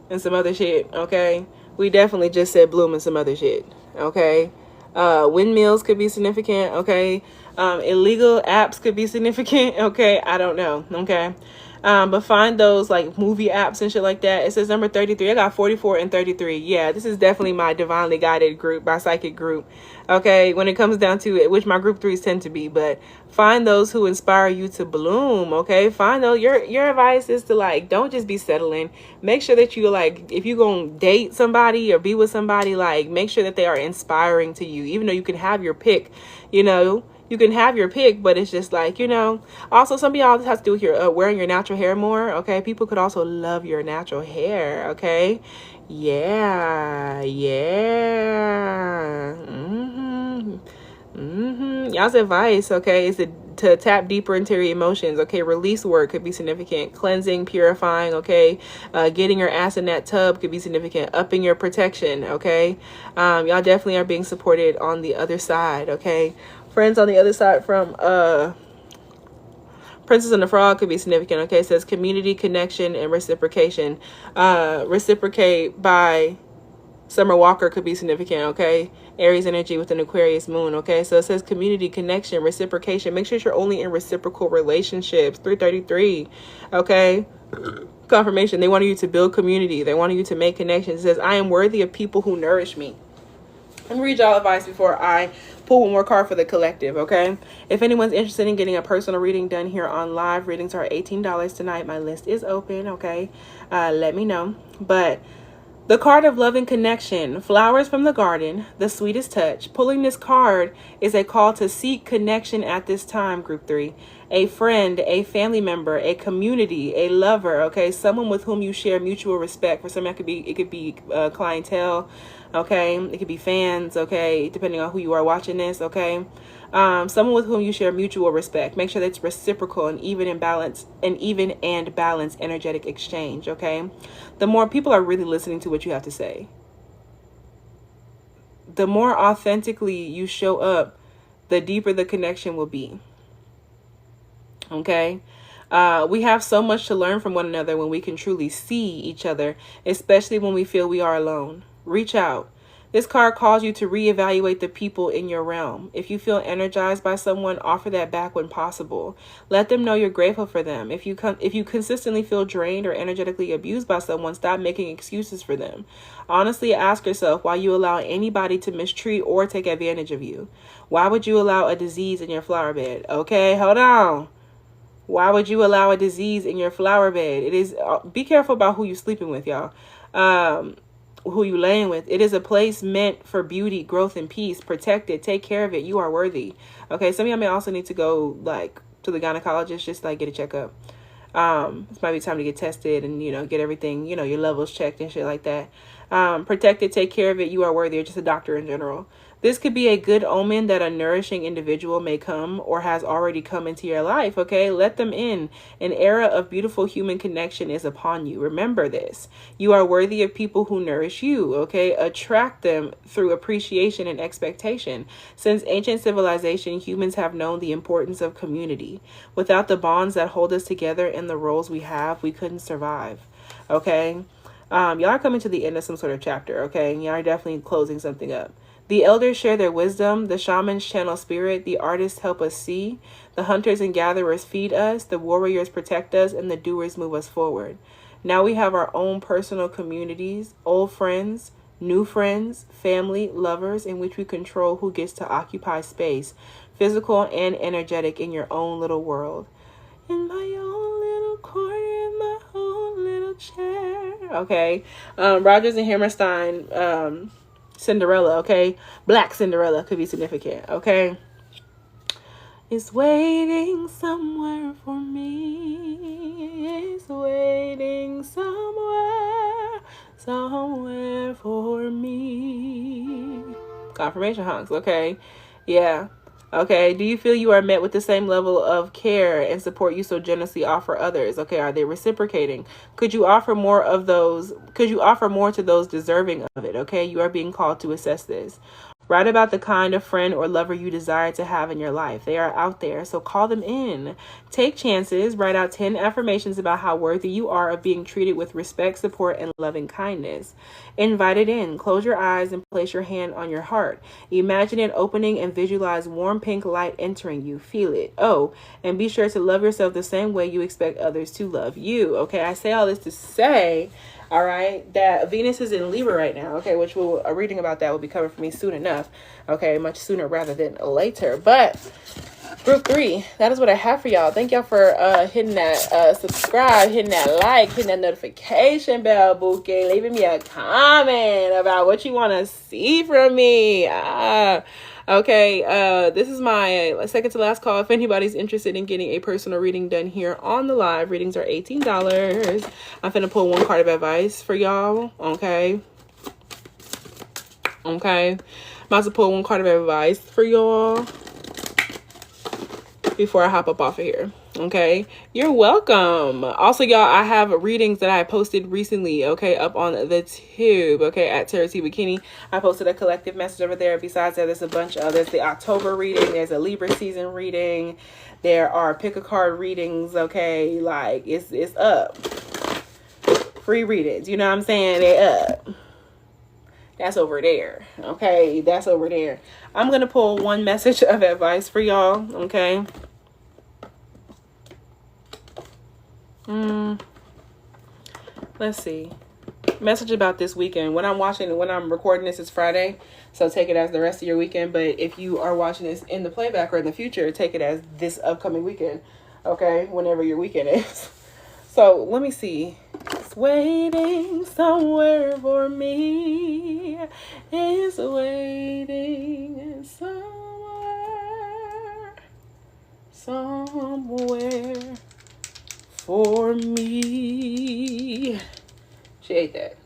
and some other shit, okay? We definitely just said bloom and some other shit, okay? Windmills could be significant, okay? Illegal apps could be significant, okay? I don't know, okay? But find those like movie apps and shit like that. It says number 33. I got 44 and 33. Yeah, this is definitely my divinely guided group, my psychic group, okay? When it comes down to it, which my group 3s tend to be. But find those who inspire you to bloom, okay? Find those. Your advice is to like, don't just be settling. Make sure that you like, if you're gonna date somebody or be with somebody, like make sure that they are inspiring to you. Even though you can have your pick, you can have your pick, but it's just like, also some of y'all, this has to do with your wearing your natural hair more, okay? People could also love your natural hair, okay? Yeah. Y'all's advice, okay, is to tap deeper into your emotions, okay? Release work could be significant. Cleansing, purifying, okay? Getting your ass in that tub could be significant. Upping your protection, okay? Y'all definitely are being supported on the other side, okay? Friends on the other side from Princess and the Frog could be significant, okay? It says community, connection, and reciprocation. Reciprocate by Summer Walker could be significant, okay? Aries energy with an Aquarius moon, okay? So it says community, connection, reciprocation. Make sure you're only in reciprocal relationships. 333, okay? Confirmation. They want you to build community. They want you to make connections. It says, I am worthy of people who nourish me. Let me read y'all advice before I pull one more card for the collective, okay? If anyone's interested in getting a personal reading done here on live, readings are $18 tonight. My list is open, okay? Let me know. But the card of love and connection, flowers from the garden, the sweetest touch. Pulling this card is a call to seek connection at this time, group 3. A friend, a family member, a community, a lover, okay? Someone with whom you share mutual respect. For some, it could be clientele, okay? It could be fans, okay? Depending on who you are watching this, okay? Someone with whom you share mutual respect. Make sure that it's reciprocal and even and balanced energetic exchange, okay? The more people are really listening to what you have to say, the more authentically you show up, the deeper the connection will be, okay? We have so much to learn from one another when we can truly see each other, especially when we feel we are alone. Reach out. This card calls you to reevaluate the people in your realm. If you feel energized by someone, offer that back when possible. Let them know you're grateful for them. If you consistently feel drained or energetically abused by someone, stop making excuses for them. Honestly, ask yourself why you allow anybody to mistreat or take advantage of you. Why would you allow a disease in your flower bed? Okay, hold on. Why would you allow a disease in your flower bed? It is, be careful about who you're sleeping with, y'all. Who you laying with. It is a place meant for beauty, growth, and peace. Protect it. Take care of it. You are worthy. Okay, some of y'all may also need to go like to the gynecologist, just like get a checkup. This might be time to get tested and, you know, get everything, you know, your levels checked and shit like that. Protect it. Take care of it. You are worthy. Or just a doctor in general. This could be a good omen that a nourishing individual may come or has already come into your life, okay? Let them in. An era of beautiful human connection is upon you. Remember this. You are worthy of people who nourish you, okay? Attract them through appreciation and expectation. Since ancient civilization, humans have known the importance of community. Without the bonds that hold us together and the roles we have, we couldn't survive, okay? Y'all are coming to the end of some sort of chapter, okay? Y'all are definitely closing something up. The elders share their wisdom, the shamans channel spirit, the artists help us see, the hunters and gatherers feed us, the warriors protect us, and the doers move us forward. Now we have our own personal communities, old friends, new friends, family, lovers, in which we control who gets to occupy space, physical and energetic, in your own little world. In my own little corner, in my own little chair. Okay. Rodgers and Hammerstein, Cinderella, okay? Black Cinderella could be significant, okay? It's waiting somewhere for me. It's waiting somewhere for me. Confirmation honks, okay? Yeah. Okay, do you feel you are met with the same level of care and support you so generously offer others? Okay, are they reciprocating? Could you offer more of those? Could you offer more to those deserving of it? Okay, you are being called to assess this. Write about the kind of friend or lover you desire to have in your life. They are out there, so call them in. Take chances. Write out 10 affirmations about how worthy you are of being treated with respect, support, and loving kindness. Invite it in. Close your eyes and place your hand on your heart. Imagine it opening and visualize warm pink light entering you. Feel it. Oh, and be sure to love yourself the same way you expect others to love you. Okay, I say all this to say, all right, that Venus is in Libra right now, okay, which a reading about that will be coming for me soon enough, okay, much sooner rather than later. But group 3, that is what I have for y'all. Thank y'all for hitting that subscribe, hitting that like, hitting that notification bell, bouquet, leaving me a comment about what you want to see from me. Okay, this is my second to last call. If anybody's interested in getting a personal reading done here on the live, readings are $18. I'm finna pull one card of advice for y'all. Okay. I'm about to pull one card of advice for y'all before I hop up off of here. Okay, you're welcome. Also, y'all, I have readings that I posted recently, okay, up on the tube, okay, at tarotteawkinny. I posted a collective message over there. Besides that, there's a bunch of others. The October reading, there's a Libra season reading, there are pick a card readings, okay, like it's up. Free readings, you know what I'm saying? They up. That's over there, okay? That's over there. I'm gonna pull one message of advice for y'all, okay? Let's see. Message about this weekend. When I'm recording this, it's Friday, so take it as the rest of your weekend. But if you are watching this in the playback or in the future, take it as this upcoming weekend, okay? Whenever your weekend is. So let me see. It's waiting somewhere for me. It's waiting somewhere for me. She ate that.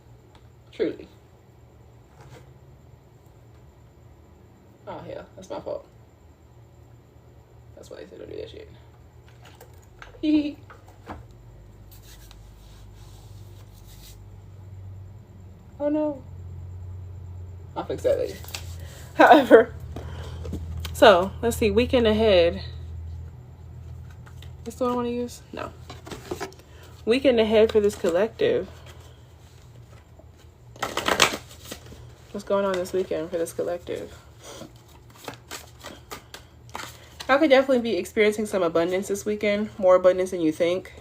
Truly. Oh, hell. That's my fault. That's why they said don't do that shit. Hee. Oh, no. I'll fix that later. However, so, let's see. Weekend ahead. This the one I want to use? No. Weekend ahead for this collective. What's going on this weekend for this collective? I could definitely be experiencing some abundance this weekend. More abundance than you think.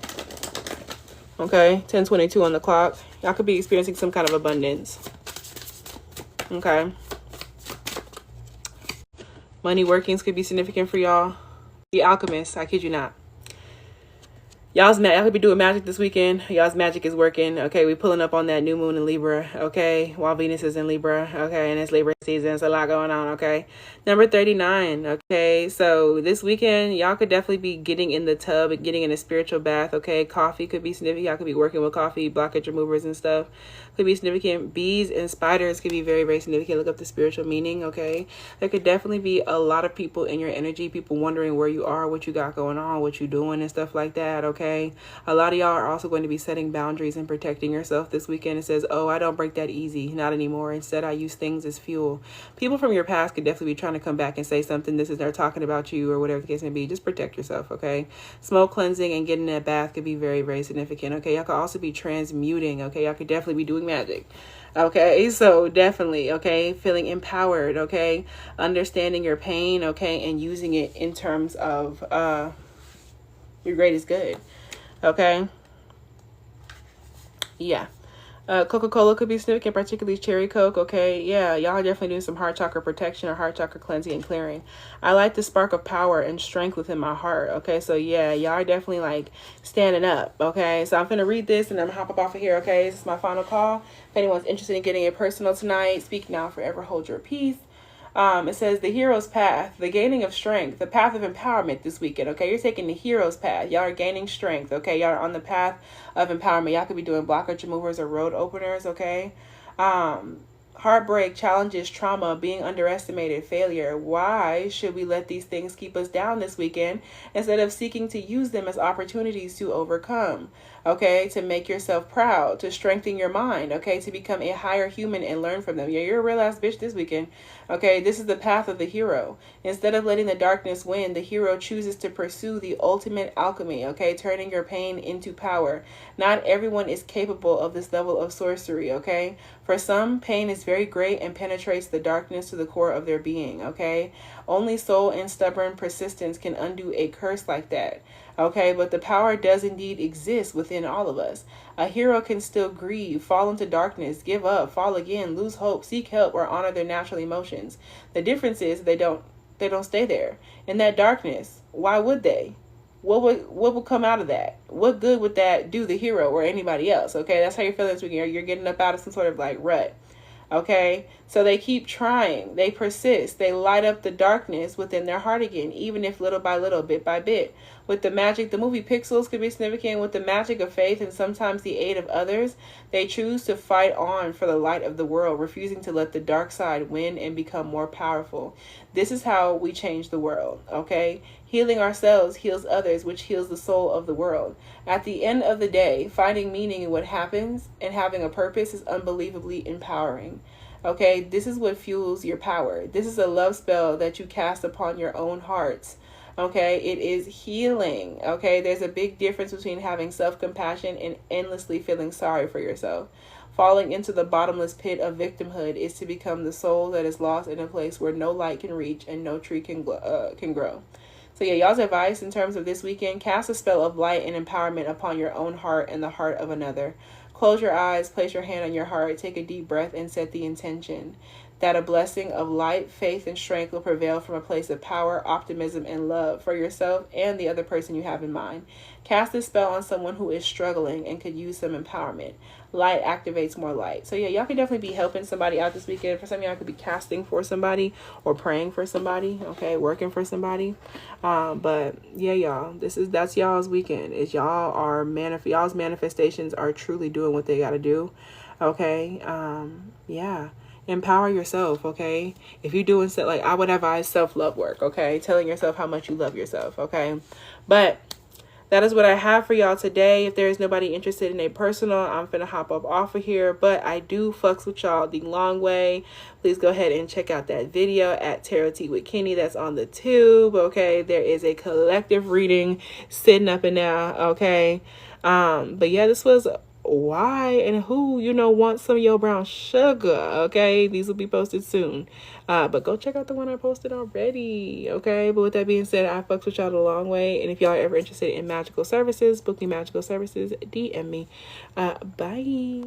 Okay, 10:22 on the clock. Y'all could be experiencing some kind of abundance. Okay. Money workings could be significant for y'all. The Alchemist, I kid you not. Y'all could be doing magic this weekend. Y'all's magic is working. Okay, we pulling up on that new moon in Libra. Okay, while Venus is in Libra. Okay, and it's Libra season. It's a lot going on. Okay, number 39. Okay, so this weekend, y'all could definitely be getting in the tub and getting in a spiritual bath. Okay, coffee could be significant. Y'all could be working with coffee, blockage removers and stuff. Could be significant. Bees and spiders could be very, very significant. Look up the spiritual meaning. Okay, there could definitely be a lot of people in your energy. People wondering where you are, what you got going on, what you doing, and stuff like that. Okay. A lot of y'all are also going to be setting boundaries and protecting yourself this weekend. It says, oh, I don't break that easy. Not anymore. Instead, I use things as fuel. People from your past could definitely be trying to come back and say something. This is they're talking about you or whatever the case may be. Just protect yourself, okay? Smoke cleansing and getting in a bath could be very, very significant, okay? Y'all could also be transmuting, okay? Y'all could definitely be doing magic. Okay, so definitely, okay, feeling empowered, okay, understanding your pain, okay, and using it in terms of your greatest good. Okay. Yeah. Coca-Cola could be significant, particularly cherry Coke. Okay. Yeah. Y'all are definitely doing some heart chakra protection or heart chakra cleansing and clearing. I like the spark of power and strength within my heart. Okay. So yeah, y'all are definitely like standing up. Okay. So I'm going to read this and I'm going to hop up off of here. Okay. This is my final call. If anyone's interested in getting it personal tonight, speak now, forever hold your peace. It says the hero's path, the gaining of strength, the path of empowerment this weekend. Okay, you're taking the hero's path. Y'all are gaining strength. Okay, y'all are on the path of empowerment. Y'all could be doing blockage removers or road openers. Okay, heartbreak, challenges, trauma, being underestimated, failure. Why should we let these things keep us down this weekend instead of seeking to use them as opportunities to overcome? Okay, to make yourself proud, to strengthen your mind, okay, to become a higher human and learn from them. Yeah, you're a real ass bitch this weekend. Okay, this is the path of the hero. Instead of letting the darkness win, the hero chooses to pursue the ultimate alchemy, okay, turning your pain into power. Not everyone is capable of this level of sorcery, okay? For some, pain is very great and penetrates the darkness to the core of their being, okay? Only soul and stubborn persistence can undo a curse like that. Okay, but the power does indeed exist within all of us. A hero can still grieve, fall into darkness, give up, fall again, lose hope, seek help, or honor their natural emotions. The difference is they don't stay there. In that darkness, why would they? What would come out of that? What good would that do the hero or anybody else? Okay, that's how you're feeling this weekend. You're getting up out of some sort of like rut. Okay, so they keep trying, they persist, they light up the darkness within their heart again, even if little by little, bit by bit. With the magic, the movie Pixels could be significant. With the magic of faith and sometimes the aid of others, they choose to fight on for the light of the world, refusing to let the dark side win and become more powerful. This is how we change the world, okay? Healing ourselves heals others, which heals the soul of the world. At the end of the day, finding meaning in what happens and having a purpose is unbelievably empowering. Okay, this is what fuels your power. This is a love spell that you cast upon your own hearts. Okay, it is healing. Okay, there's a big difference between having self-compassion and endlessly feeling sorry for yourself. Falling into the bottomless pit of victimhood is to become the soul that is lost in a place where no light can reach and no tree can grow. So yeah, y'all's advice in terms of this weekend: cast a spell of light and empowerment upon your own heart and the heart of another. Close your eyes, place your hand on your heart, take a deep breath, and set the intention that a blessing of light, faith, and strength will prevail from a place of power, optimism, and love for yourself and the other person you have in mind. Cast this spell on someone who is struggling and could use some empowerment. Light activates more light. So yeah, y'all can definitely be helping somebody out this weekend. For some of y'all, could be casting for somebody or praying for somebody, okay, working for somebody. But yeah, y'all, that's y'all's weekend. Is y'all's manifestations are truly doing what they got to do, okay? Yeah. Empower yourself, okay? If you're doing like, I would advise self-love work, okay? Telling yourself how much you love yourself, okay? But that is what I have for y'all today. If there is nobody interested in a personal, I'm finna hop up off of here. But I do fucks with y'all the long way. Please go ahead and check out that video at tarotteawkinny. That's on the tube, okay? There is a collective reading sitting up in there, okay? But yeah, this was why and who wants some of your brown sugar, okay? These will be posted soon, but go check out the one I posted already, okay? But with that being said, I fucks with y'all the long way, and if y'all are ever interested in magical services, booking magical services, DM me. Bye.